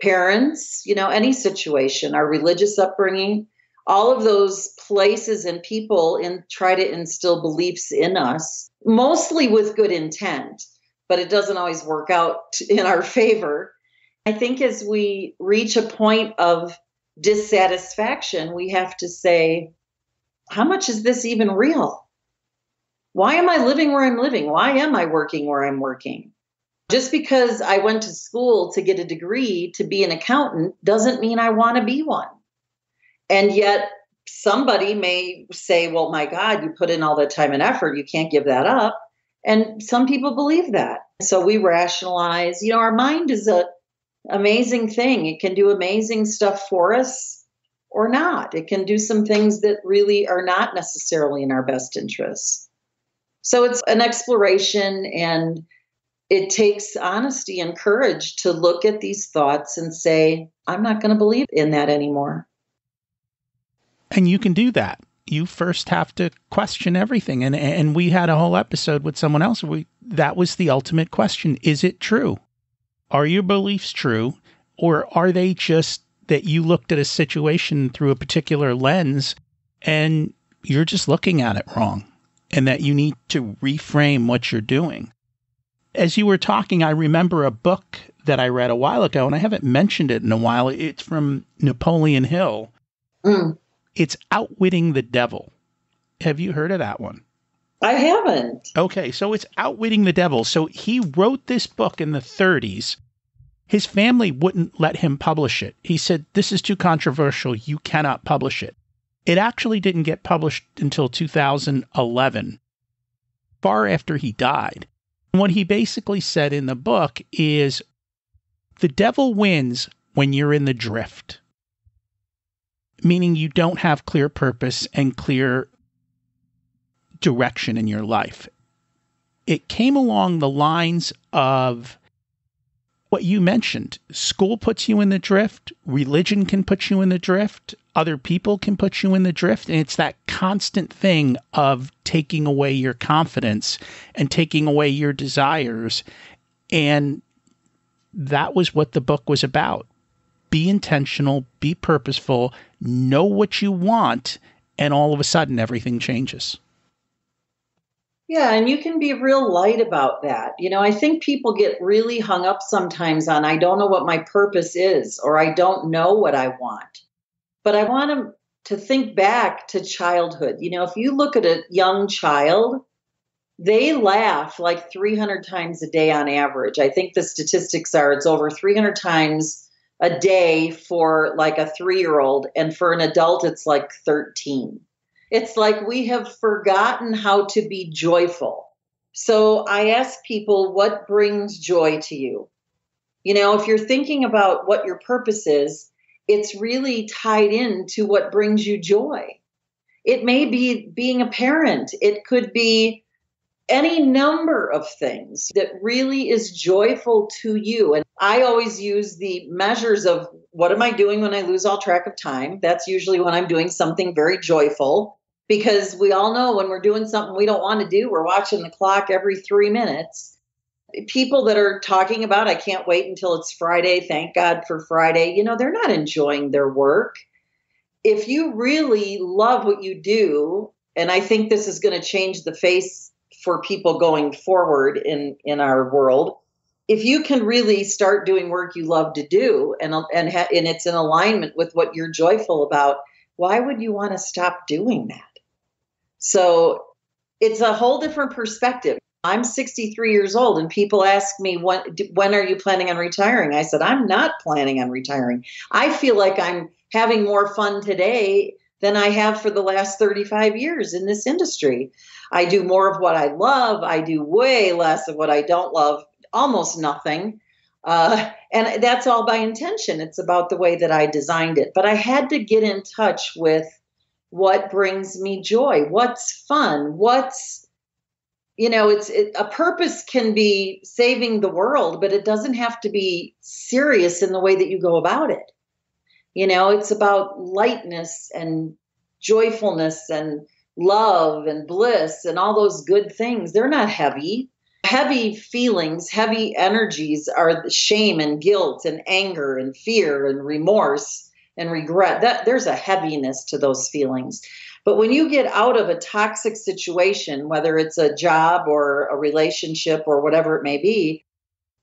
parents, any situation, our religious upbringing. All of those places and people try to instill beliefs in us, mostly with good intent, but it doesn't always work out in our favor. I think as we reach a point of dissatisfaction, we have to say, how much is this even real? Why am I living where I'm living? Why am I working where I'm working? Just because I went to school to get a degree to be an accountant doesn't mean I want to be one. And yet somebody may say, well, my God, you put in all that time and effort, you can't give that up. And some people believe that. So we rationalize. Our mind is an amazing thing. It can do amazing stuff for us or not. It can do some things that really are not necessarily in our best interests. So it's an exploration, and it takes honesty and courage to look at these thoughts and say, I'm not going to believe in that anymore. And you can do that. You first have to question everything. And we had a whole episode with someone else. That was the ultimate question. Is it true? Are your beliefs true? Or are they just that you looked at a situation through a particular lens and you're just looking at it wrong? and that you need to reframe what you're doing. As you were talking, I remember a book that I read a while ago, and I haven't mentioned it in a while. It's from Napoleon Hill. It's Outwitting the Devil. Have you heard of that one? I haven't. Okay, so it's Outwitting the Devil. So he wrote this book in the 30s. His family wouldn't let him publish it. He said, "This is too controversial. You cannot publish it." It actually didn't get published until 2011, far after he died. What he basically said in the book is, the devil wins when you're in the drift, meaning you don't have clear purpose and clear direction in your life. It came along the lines of what you mentioned. School puts you in the drift. Religion can put you in the drift. Other people can put you in the drift. And it's that constant thing of taking away your confidence and taking away your desires. And that was what the book was about. Be intentional, be purposeful, know what you want, and all of a sudden everything changes. Yeah, and you can be real light about that. I think people get really hung up sometimes on, I don't know what my purpose is, or I don't know what I want. But I want them to think back to childhood. If you look at a young child, they laugh like 300 times a day on average. I think the statistics are it's over 300 times a day for like a 3-year-old, and for an adult, it's like 13. It's like we have forgotten how to be joyful. So I ask people, what brings joy to you? If you're thinking about what your purpose is, it's really tied into what brings you joy. It may be being a parent. It could be any number of things that really is joyful to you. And I always use the measures of, what am I doing when I lose all track of time? That's usually when I'm doing something very joyful. Because we all know when we're doing something we don't want to do, we're watching the clock every 3 minutes. People that are talking about, I can't wait until it's Friday, thank God for Friday, they're not enjoying their work. If you really love what you do, and I think this is going to change the face for people going forward in our world, if you can really start doing work you love to do, and it's in alignment with what you're joyful about, why would you want to stop doing that? So it's a whole different perspective. I'm 63 years old, and people ask me, when are you planning on retiring? I said, I'm not planning on retiring. I feel like I'm having more fun today than I have for the last 35 years in this industry. I do more of what I love. I do way less of what I don't love, almost nothing. And that's all by intention. It's about the way that I designed it. But I had to get in touch with what brings me joy, what's fun, a purpose can be saving the world, but it doesn't have to be serious in the way that you go about it. It's about lightness and joyfulness and love and bliss and all those good things. They're not heavy. Heavy feelings, heavy energies are shame and guilt and anger and fear and remorse and regret. That there's a heaviness to those feelings. But when you get out of a toxic situation, whether it's a job or a relationship or whatever it may be,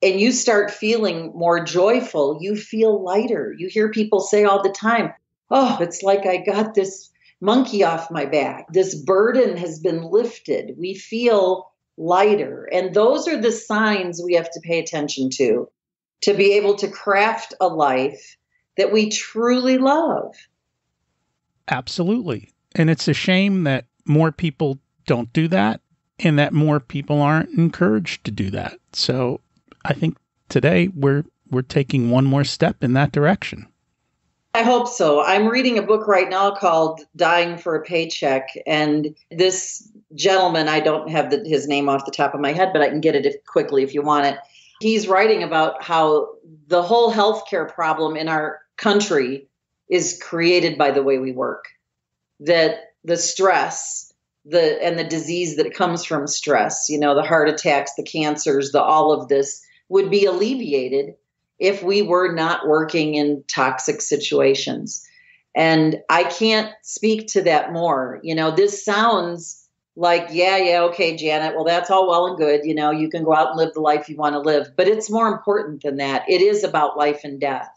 and you start feeling more joyful, you feel lighter. You hear people say all the time, oh, it's like I got this monkey off my back. This burden has been lifted. We feel lighter. And those are the signs we have to pay attention to be able to craft a life that we truly love. Absolutely. And it's a shame that more people don't do that, and that more people aren't encouraged to do that. So I think today we're taking one more step in that direction. I hope so. I'm reading a book right now called Dying for a Paycheck. And this gentleman, I don't have his name off the top of my head, but I can get it quickly if you want it. He's writing about how the whole healthcare problem in our country is created by the way we work. That the stress, and the disease that comes from stress, the heart attacks, the cancers, all of this would be alleviated if we were not working in toxic situations. And I can't speak to that more. This sounds like, yeah, okay, Janet, well, that's all well and good. You can go out and live the life you want to live. But it's more important than that. It is about life and death,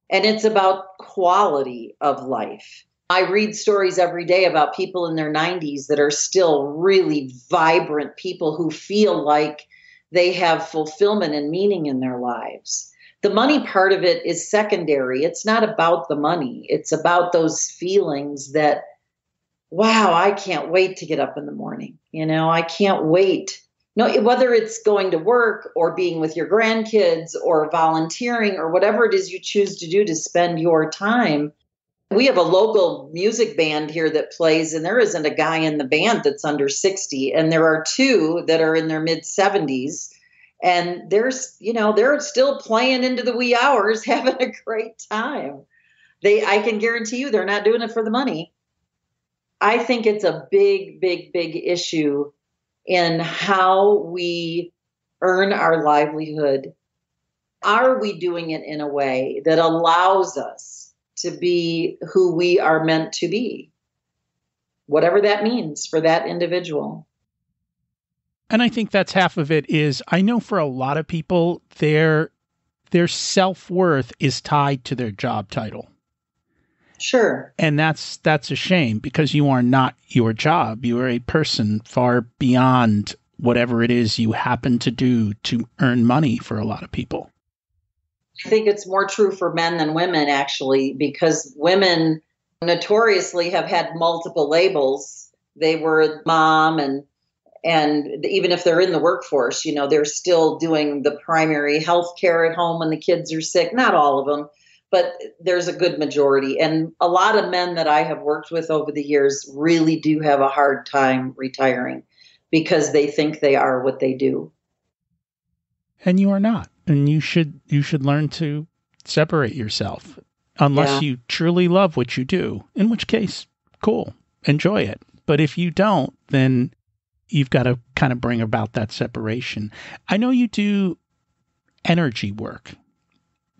and it's about quality of life. I read stories every day about people in their 90s that are still really vibrant people who feel like they have fulfillment and meaning in their lives. The money part of it is secondary. It's not about the money. It's about those feelings that, wow, I can't wait to get up in the morning. I can't wait. No, whether it's going to work or being with your grandkids or volunteering or whatever it is you choose to do to spend your time. We have a local music band here that plays, and there isn't a guy in the band that's under 60. And there are two that are in their mid 70s. And they're still playing into the wee hours, having a great time. I can guarantee you they're not doing it for the money. I think it's a big, big, big issue in how we earn our livelihood. Are we doing it in a way that allows us to be who we are meant to be? Whatever that means for that individual. And I think that's half of it is, I know for a lot of people, their self-worth is tied to their job title. Sure. And that's a shame, because you are not your job. You are a person far beyond whatever it is you happen to do to earn money for a lot of people. I think it's more true for men than women, actually, because women notoriously have had multiple labels. They were mom, and even if they're in the workforce, they're still doing the primary health care at home when the kids are sick. Not all of them, but there's a good majority. And a lot of men that I have worked with over the years really do have a hard time retiring because they think they are what they do. And you are not. And you should learn to separate yourself, unless you truly love what you do, in which case, cool, enjoy it. But if you don't, then you've got to kind of bring about that separation. I know you do energy work.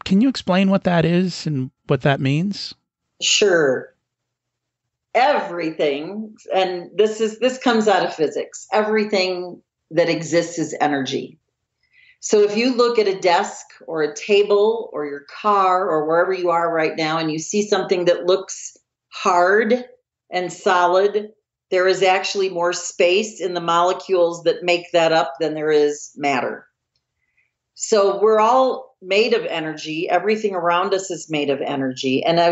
Can you explain what that is and what that means? Sure. Everything, and this comes out of physics, everything that exists is energy. So if you look at a desk or a table or your car or wherever you are right now, and you see something that looks hard and solid, there is actually more space in the molecules that make that up than there is matter. So we're all made of energy. Everything around us is made of energy. And I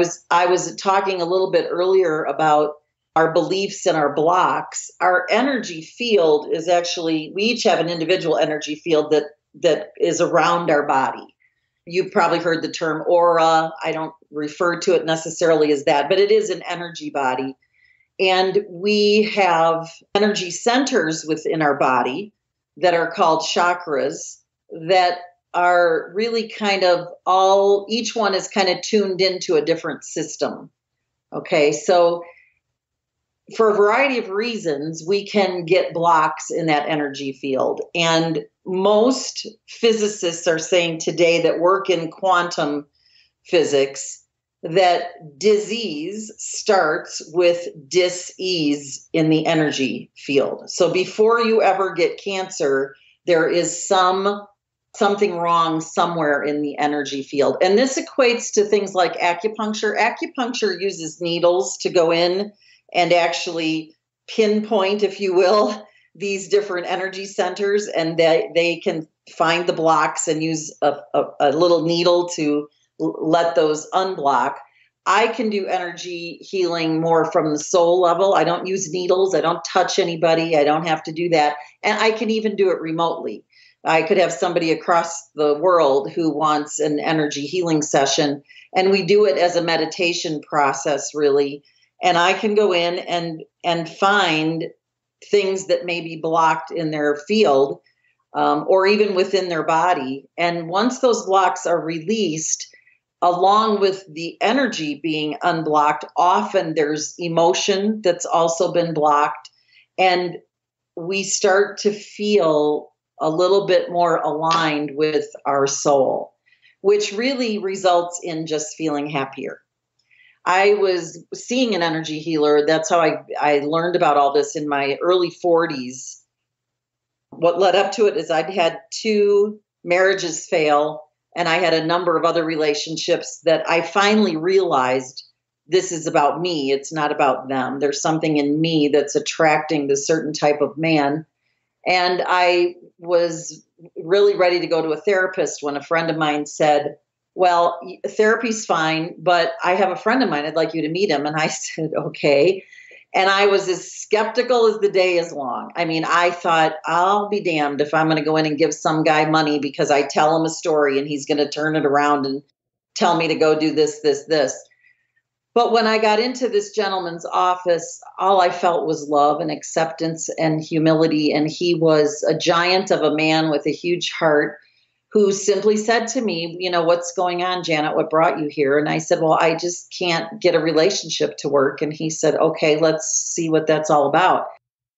was talking a little bit earlier about our beliefs and our blocks. Our energy field is actually, we each have an individual energy field that is around our body. You've probably heard the term aura. I don't refer to it necessarily as that, but it is an energy body. And we have energy centers within our body that are called chakras that are really each one is kind of tuned into a different system. Okay, so for a variety of reasons, we can get blocks in that energy field. And most physicists are saying today that work in quantum physics that disease starts with dis-ease in the energy field. So before you ever get cancer, there is something wrong somewhere in the energy field. And this equates to things like acupuncture. Acupuncture uses needles to go in and actually pinpoint, if you will, these different energy centers, and they can find the blocks and use a little needle to let those unblock. I can do energy healing more from the soul level. I don't use needles. I don't touch anybody. I don't have to do that. And I can even do it remotely. I could have somebody across the world who wants an energy healing session, and we do it as a meditation process, really. And I can go in and find things that may be blocked in their field or even within their body. And once those blocks are released, along with the energy being unblocked, often there's emotion that's also been blocked. And we start to feel a little bit more aligned with our soul, which really results in just feeling happier. I was seeing an energy healer. That's how I learned about all this in my early 40s. What led up to it is I'd had 2 marriages fail, and I had a number of other relationships that I finally realized this is about me. It's not about them. There's something in me that's attracting this certain type of man. And I was really ready to go to a therapist when a friend of mine said, well, therapy's fine, but I have a friend of mine. I'd like you to meet him. And I said, okay. And I was as skeptical as the day is long. I mean, I thought, I'll be damned if I'm going to go in and give some guy money because I tell him a story and he's going to turn it around and tell me to go do this, this, this. But when I got into this gentleman's office, all I felt was love and acceptance and humility. And he was a giant of a man with a huge heart who simply said to me, what's going on, Janet? What brought you here? And I said, well, I just can't get a relationship to work. And he said, okay, let's see what that's all about.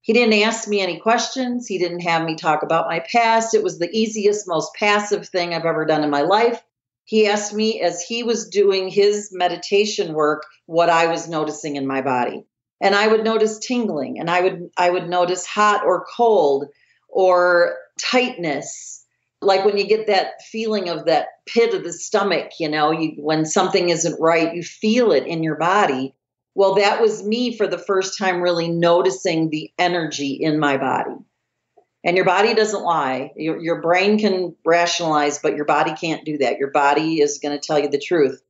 He didn't ask me any questions. He didn't have me talk about my past. It was the easiest, most passive thing I've ever done in my life. He asked me, as he was doing his meditation work, what I was noticing in my body. And I would notice tingling, and I would notice hot or cold or tightness. Like when you get that feeling of that pit of the stomach, when something isn't right, you feel it in your body. Well, that was me for the first time really noticing the energy in my body. And your body doesn't lie. Your brain can rationalize, but your body can't do that. Your body is going to tell you the truth.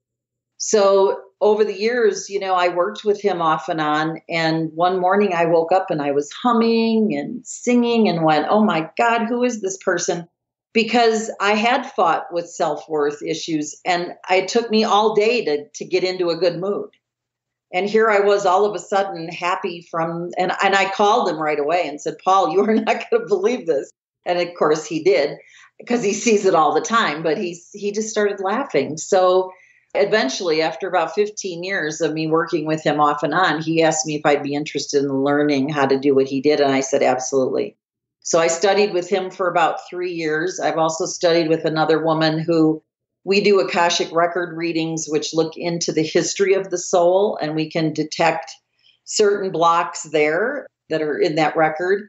So over the years, I worked with him off and on. And one morning I woke up and I was humming and singing and went, oh my God, who is this person? Because I had fought with self-worth issues, and it took me all day to get into a good mood. And here I was all of a sudden happy and I called him right away and said, Paul, you are not going to believe this. And of course he did, because he sees it all the time, but he just started laughing. So eventually, after about 15 years of me working with him off and on, he asked me if I'd be interested in learning how to do what he did. And I said, absolutely. So I studied with him for about 3 years. I've also studied with another woman who we do Akashic record readings, which look into the history of the soul, and we can detect certain blocks there that are in that record.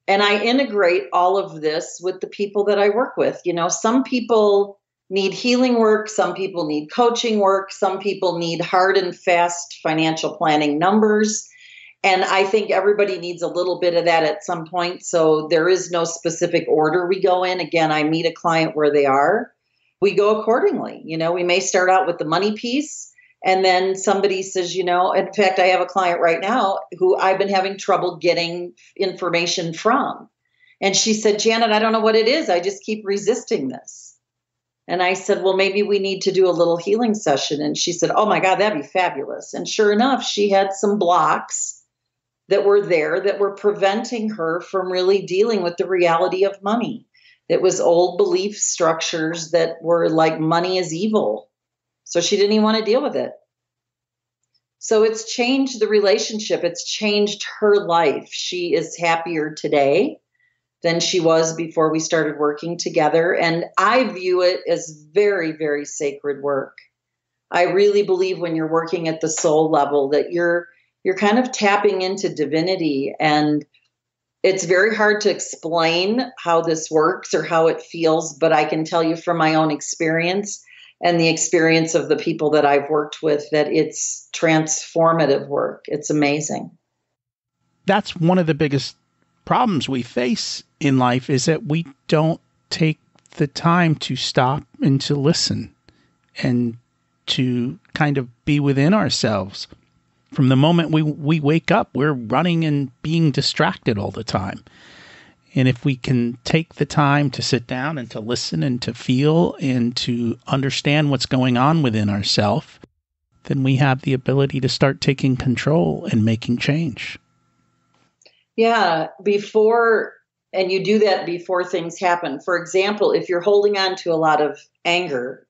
And I integrate all of this with the people that I work with. Some people need healing work. Some people need coaching work. Some people need hard and fast financial planning numbers. And I think everybody needs a little bit of that at some point. So there is no specific order we go in. Again, I meet a client where they are. We go accordingly. We may start out with the money piece, and then somebody says, in fact, I have a client right now who I've been having trouble getting information from. And she said, Janet, I don't know what it is. I just keep resisting this. And I said, well, maybe we need to do a little healing session. And she said, oh my God, that'd be fabulous. And sure enough, she had some blocks that were there that were preventing her from really dealing with the reality of money. It was old belief structures that were like money is evil. So she didn't even want to deal with it. So it's changed the relationship. It's changed her life. She is happier today than she was before we started working together. And I view it as very, very sacred work. I really believe when you're working at the soul level that you're kind of tapping into divinity, and it's very hard to explain how this works or how it feels, but I can tell you from my own experience and the experience of the people that I've worked with that it's transformative work. It's amazing. That's one of the biggest problems we face in life, is that we don't take the time to stop and to listen and to kind of be within ourselves. From the moment we wake up, we're running and being distracted all the time. And if we can take the time to sit down and to listen and to feel and to understand what's going on within ourselves, then we have the ability to start taking control and making change. Yeah, and you do that before things happen. For example, if you're holding on to a lot of anger,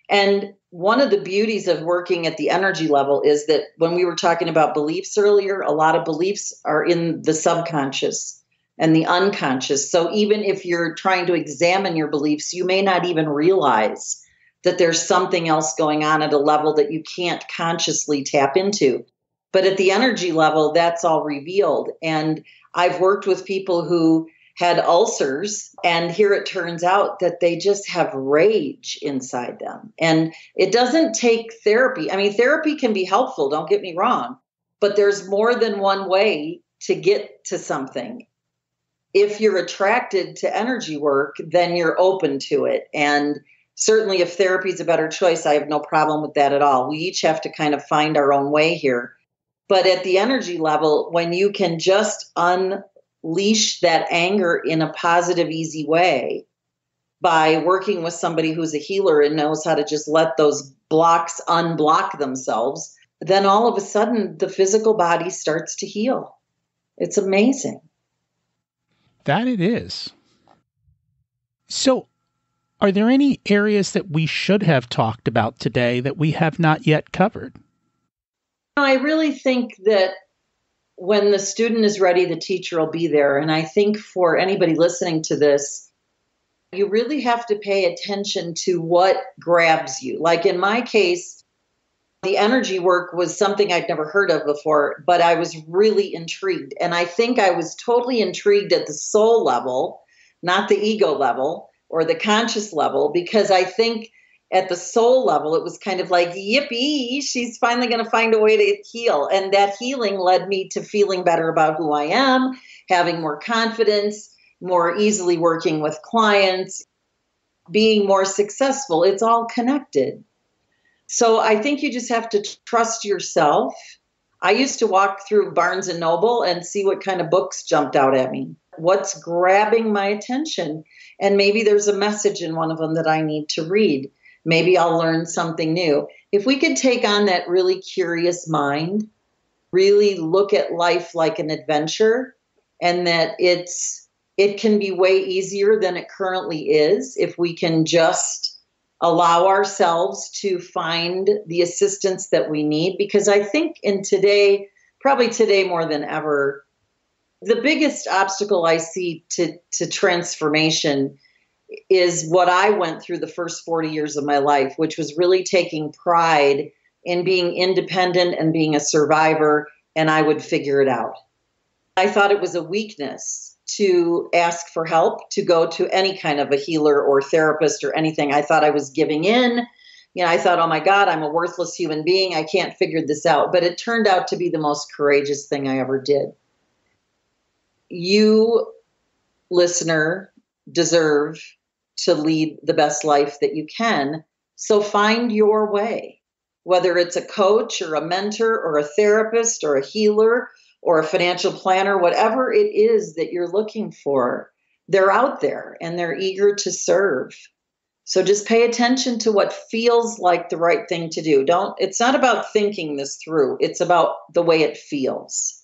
and one of the beauties of working at the energy level is that when we were talking about beliefs earlier, a lot of beliefs are in the subconscious and the unconscious. So even if you're trying to examine your beliefs, you may not even realize that there's something else going on at a level that you can't consciously tap into. But at the energy level, that's all revealed. And I've worked with people who had ulcers, and here it turns out that they just have rage inside them. And it doesn't take therapy. I mean, therapy can be helpful, don't get me wrong, but there's more than one way to get to something. If you're attracted to energy work, then you're open to it. And certainly if therapy is a better choice, I have no problem with that at all. We each have to kind of find our own way here. But at the energy level, when you can just unleash that anger in a positive, easy way by working with somebody who's a healer and knows how to just let those blocks unblock themselves, then all of a sudden the physical body starts to heal. It's amazing. That it is. So, are there any areas that we should have talked about today that we have not yet covered? I really think that when the student is ready, the teacher will be there. And I think for anybody listening to this, you really have to pay attention to what grabs you. Like in my case, the energy work was something I'd never heard of before, but I was really intrigued. And I think I was totally intrigued at the soul level, not the ego level or the conscious level, because I think at the soul level, it was kind of like, yippee, she's finally going to find a way to heal. And that healing led me to feeling better about who I am, having more confidence, more easily working with clients, being more successful. It's all connected. So I think you just have to trust yourself. I used to walk through Barnes and Noble and see what kind of books jumped out at me. What's grabbing my attention? And maybe there's a message in one of them that I need to read. Maybe I'll learn something new. If we could take on that really curious mind, really look at life like an adventure, and that it can be way easier than it currently is if we can just allow ourselves to find the assistance that we need. Because I think probably today more than ever, the biggest obstacle I see to transformation is what I went through the first 40 years of my life, which was really taking pride in being independent and being a survivor, and I would figure it out. I thought it was a weakness to ask for help, to go to any kind of a healer or therapist or anything. I thought I was giving in. I thought, oh my God, I'm a worthless human being. I can't figure this out. But it turned out to be the most courageous thing I ever did. You, listener, deserve to lead the best life that you can. So find your way, whether it's a coach or a mentor or a therapist or a healer or a financial planner, whatever it is that you're looking for, they're out there and they're eager to serve. So just pay attention to what feels like the right thing to do. It's not about thinking this through. It's about the way it feels.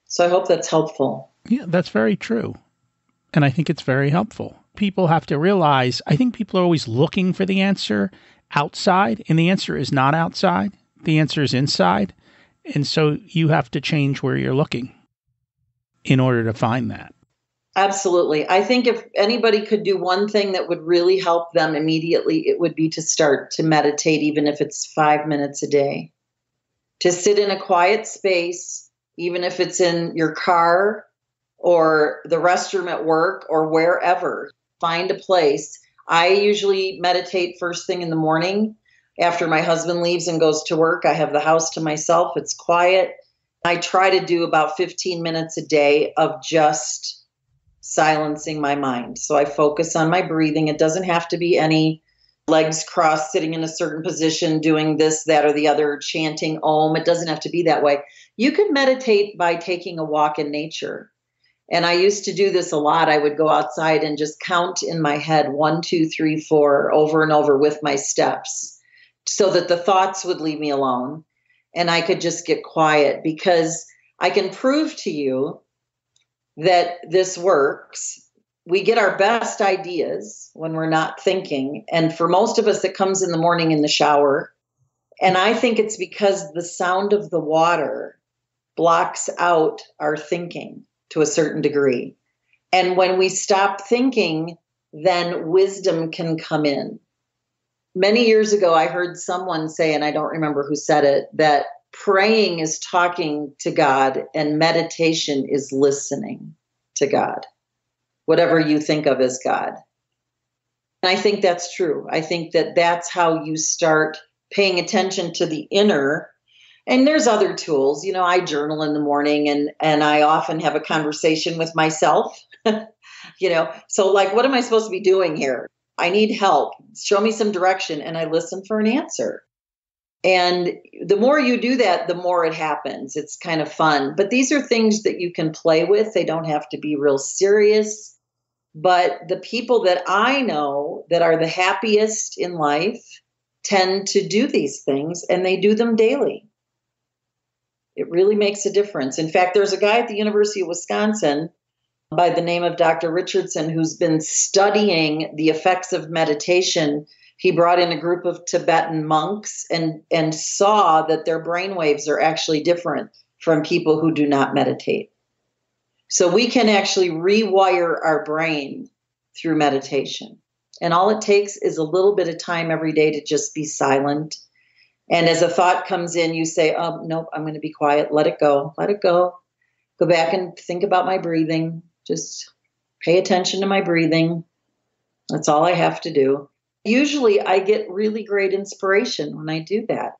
So I hope that's helpful. Yeah, that's very true. And I think it's very helpful. People have to realize, I think people are always looking for the answer outside, and the answer is not outside. The answer is inside. And so you have to change where you're looking in order to find that. Absolutely. I think if anybody could do one thing that would really help them immediately, it would be to start to meditate, even if it's 5 minutes a day. To sit in a quiet space, even if it's in your car or the restroom at work or wherever. Find a place. I usually meditate first thing in the morning after my husband leaves and goes to work. I have the house to myself. It's quiet. I try to do about 15 minutes a day of just silencing my mind. So I focus on my breathing. It doesn't have to be any legs crossed, sitting in a certain position, doing this, that, or the other, chanting Om. It doesn't have to be that way. You can meditate by taking a walk in nature. And I used to do this a lot. I would go outside and just count in my head 1, 2, 3, 4 over and over with my steps so that the thoughts would leave me alone and I could just get quiet, because I can prove to you that this works. We get our best ideas when we're not thinking. And for most of us, it comes in the morning in the shower. And I think it's because the sound of the water blocks out our thinking to a certain degree. And when we stop thinking, then wisdom can come in. Many years ago, I heard someone say, and I don't remember who said it, that praying is talking to God and meditation is listening to God, whatever you think of as God. And I think that's true. I think that that's how you start paying attention to the inner. And there's other tools. I journal in the morning and I often have a conversation with myself. So like, what am I supposed to be doing here? I need help. Show me some direction. And I listen for an answer. And the more you do that, the more it happens. It's kind of fun. But these are things that you can play with. They don't have to be real serious. But the people that I know that are the happiest in life tend to do these things, and they do them daily. It really makes a difference. In fact, there's a guy at the University of Wisconsin by the name of Dr. Richardson who's been studying the effects of meditation. He brought in a group of Tibetan monks and saw that their brainwaves are actually different from people who do not meditate. So we can actually rewire our brain through meditation. And all it takes is a little bit of time every day to just be silent. And as a thought comes in, you say, oh, nope, I'm going to be quiet. Let it go. Let it go. Go back and think about my breathing. Just pay attention to my breathing. That's all I have to do. Usually I get really great inspiration when I do that.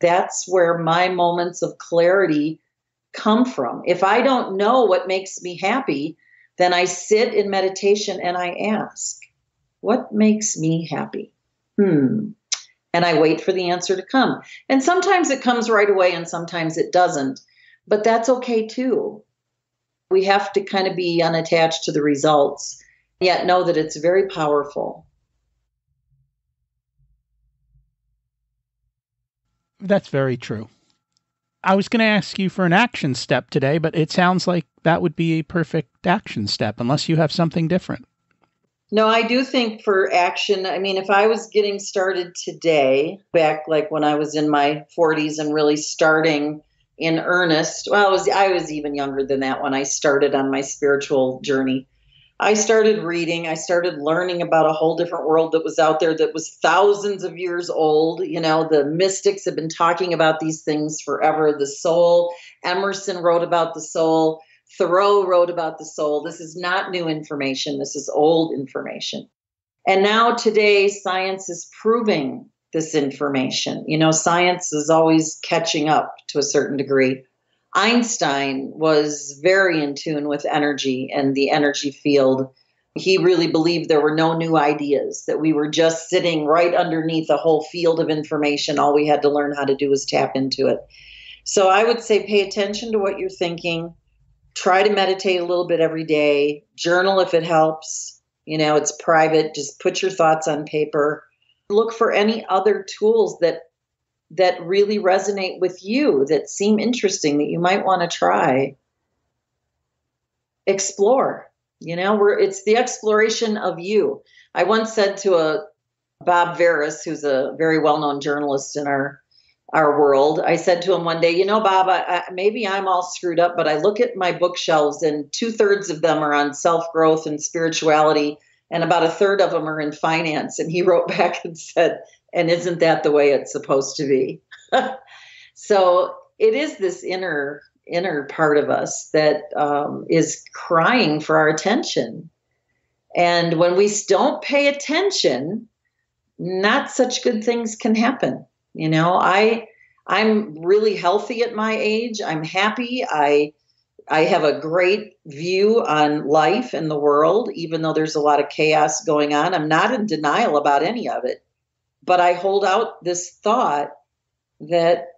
That's where my moments of clarity come from. If I don't know what makes me happy, then I sit in meditation and I ask, what makes me happy? And I wait for the answer to come. And sometimes it comes right away and sometimes it doesn't. But that's okay too. We have to kind of be unattached to the results, yet know that it's very powerful. That's very true. I was going to ask you for an action step today, but it sounds like that would be a perfect action step, unless you have something different. No, I do think for action, I mean, if I was getting started today, back like when I was in my 40s and really starting in earnest, well, I was even younger than that when I started on my spiritual journey. I started reading, I started learning about a whole different world that was out there that was thousands of years old. The mystics have been talking about these things forever. The soul, Emerson wrote about the soul. Thoreau wrote about the soul. This is not new information. This is old information. And now today, science is proving this information. Science is always catching up to a certain degree. Einstein was very in tune with energy and the energy field. He really believed there were no new ideas, that we were just sitting right underneath a whole field of information. All we had to learn how to do was tap into it. So I would say pay attention to what you're thinking. Try to meditate a little bit every day. Journal if it helps. It's private. Just put your thoughts on paper. Look for any other tools that really resonate with you, that seem interesting, that you might want to try. Explore. It's the exploration of you. I once said to Bob Veras, who's a very well-known journalist in our world, I said to him one day, Bob, maybe I'm all screwed up, but I look at my bookshelves and 2/3 of them are on self-growth and spirituality, and about 1/3 of them are in finance. And he wrote back and said, and isn't that the way it's supposed to be? So it is this inner part of us that is crying for our attention. And when we don't pay attention, not such good things can happen. I'm really healthy at my age. I'm happy. I have a great view on life and the world, even though there's a lot of chaos going on. I'm not in denial about any of it. But I hold out this thought that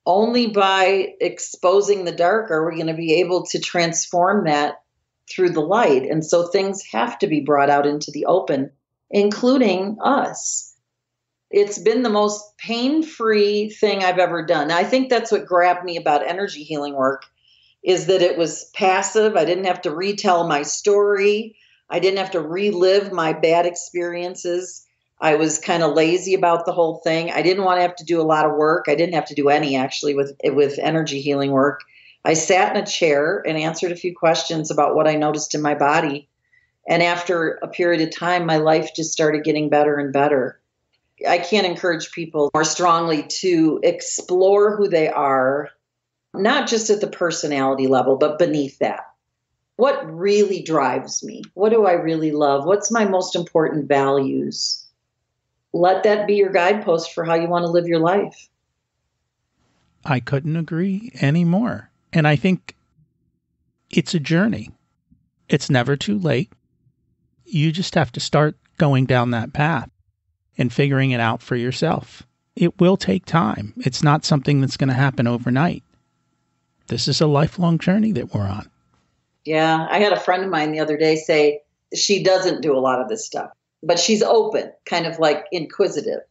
only by exposing the dark are we going to be able to transform that through the light. And so things have to be brought out into the open, including us. It's been the most pain-free thing I've ever done. I think that's what grabbed me about energy healing work, is that it was passive. I didn't have to retell my story. I didn't have to relive my bad experiences. I was kind of lazy about the whole thing. I didn't want to have to do a lot of work. I didn't have to do any, actually, with energy healing work. I sat in a chair and answered a few questions about what I noticed in my body. And after a period of time, my life just started getting better and better. I can't encourage people more strongly to explore who they are, not just at the personality level, but beneath that. What really drives me? What do I really love? What's my most important values? Let that be your guidepost for how you want to live your life. I couldn't agree anymore. And I think it's a journey. It's never too late. You just have to start going down that path and figuring it out for yourself. It will take time. It's not something that's going to happen overnight. This is a lifelong journey that we're on. Yeah, I had a friend of mine the other day say she doesn't do a lot of this stuff, but she's open, kind of like inquisitive.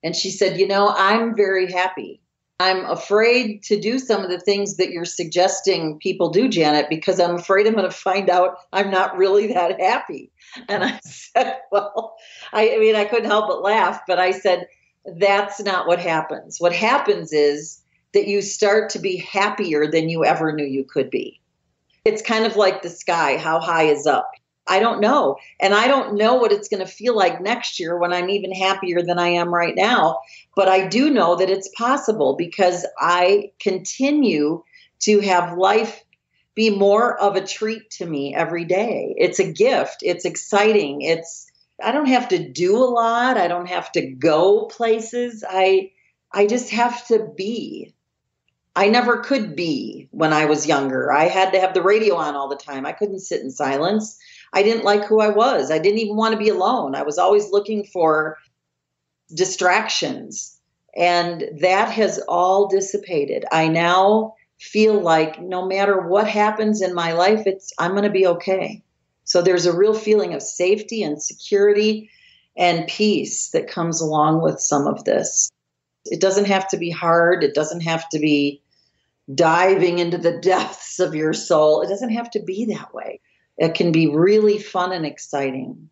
And she said, I'm very happy. I'm afraid to do some of the things that you're suggesting people do, Janet, because I'm afraid I'm going to find out I'm not really that happy. And I said, well, I couldn't help but laugh, but I said, that's not what happens. What happens is that you start to be happier than you ever knew you could be. It's kind of like the sky. How high is up? I don't know. And I don't know what it's going to feel like next year when I'm even happier than I am right now. But I do know that it's possible because I continue to have life be more of a treat to me every day. It's a gift. It's exciting. I don't have to do a lot. I don't have to go places. I just have to be. I never could be when I was younger. I had to have the radio on all the time. I couldn't sit in silence. I didn't like who I was. I didn't even want to be alone. I was always looking for distractions. And that has all dissipated. I now feel like no matter what happens in my life, I'm going to be okay. So there's a real feeling of safety and security and peace that comes along with some of this. It doesn't have to be hard. It doesn't have to be diving into the depths of your soul. It doesn't have to be that way. It can be really fun and exciting.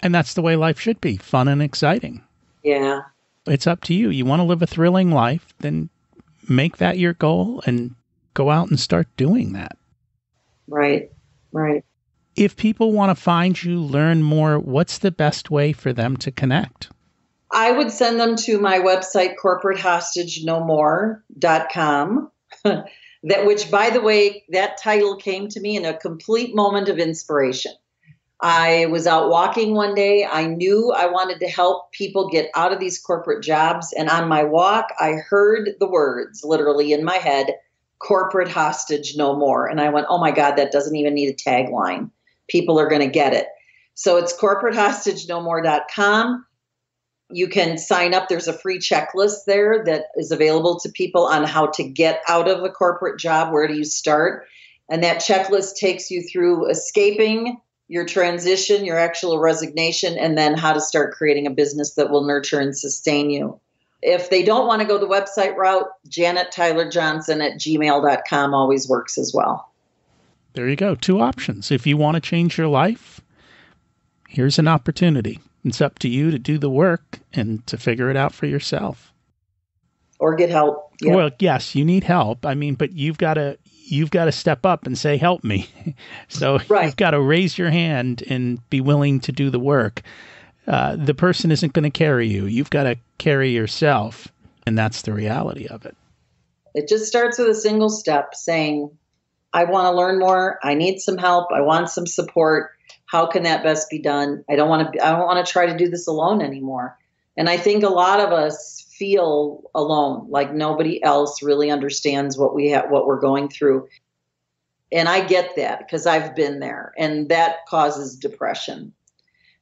And that's the way life should be, fun and exciting. Yeah. It's up to you. You want to live a thrilling life, then make that your goal and go out and start doing that. Right. If people want to find you, learn more, what's the best way for them to connect? I would send them to my website, corporatehostagenomore.com. Which, by the way, that title came to me in a complete moment of inspiration. I was out walking one day. I knew I wanted to help people get out of these corporate jobs. And on my walk, I heard the words literally in my head, corporate hostage no more. And I went, oh my God, that doesn't even need a tagline. People are going to get it. So it's corporatehostagenomore.com. You can sign up. There's a free checklist there that is available to people on how to get out of a corporate job. Where do you start? And that checklist takes you through escaping your transition, your actual resignation, and then how to start creating a business that will nurture and sustain you. If they don't want to go the website route, JanetTylerJohnson@gmail.com always works as well. There you go. 2 options. If you want to change your life, here's an opportunity. It's up to you to do the work and to figure it out for yourself. Or get help. Yep. Well, yes, you need help. But you've got to step up and say, help me. So right. You've got to raise your hand and be willing to do the work. The person isn't going to carry you. You've got to carry yourself. And that's the reality of it. It just starts with a single step saying, I want to learn more. I need some help. I want some support. How can that best be done? I don't want to try to do this alone anymore. And I think a lot of us feel alone, like nobody else really understands what we're going through. And I get that because I've been there, and that causes depression.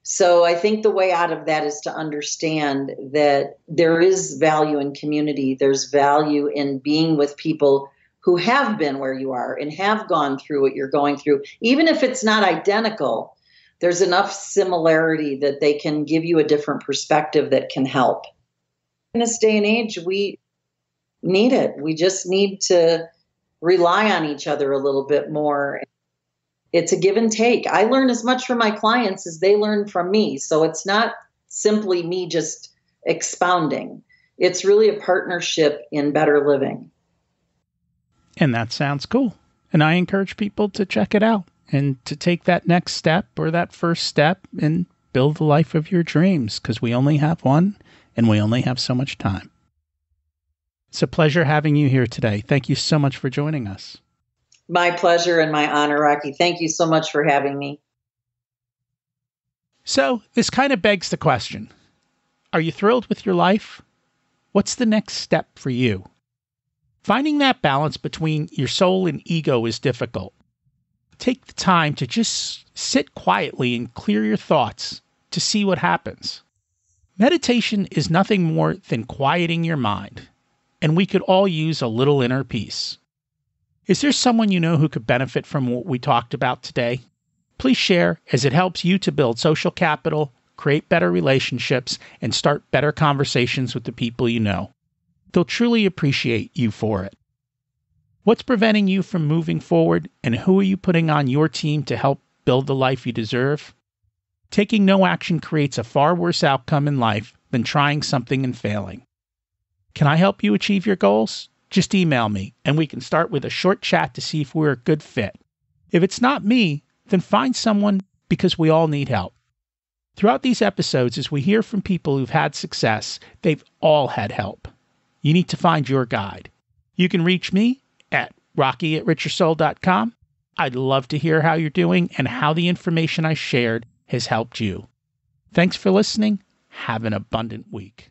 So I think the way out of that is to understand that there is value in community. There's value in being with people who have been where you are and have gone through what you're going through. Even if it's not identical, there's enough similarity that they can give you a different perspective that can help. In this day and age, we need it. We just need to rely on each other a little bit more. It's a give and take. I learn as much from my clients as they learn from me. So it's not simply me just expounding. It's really a partnership in better living. And that sounds cool. And I encourage people to check it out and to take that next step or that first step and build the life of your dreams, because we only have one and we only have so much time. It's a pleasure having you here today. Thank you so much for joining us. My pleasure and my honor, Rocky. Thank you so much for having me. So this kind of begs the question, are you thrilled with your life? What's the next step for you? Finding that balance between your soul and ego is difficult. Take the time to just sit quietly and clear your thoughts to see what happens. Meditation is nothing more than quieting your mind, and we could all use a little inner peace. Is there someone you know who could benefit from what we talked about today? Please share, as it helps you to build social capital, create better relationships, and start better conversations with the people you know. They'll truly appreciate you for it. What's preventing you from moving forward, and who are you putting on your team to help build the life you deserve? Taking no action creates a far worse outcome in life than trying something and failing. Can I help you achieve your goals? Just email me, and we can start with a short chat to see if we're a good fit. If it's not me, then find someone, because we all need help. Throughout these episodes, as we hear from people who've had success, they've all had help. You need to find your guide. You can reach me at rocky@richersoul.com. I'd love to hear how you're doing and how the information I shared has helped you. Thanks for listening. Have an abundant week.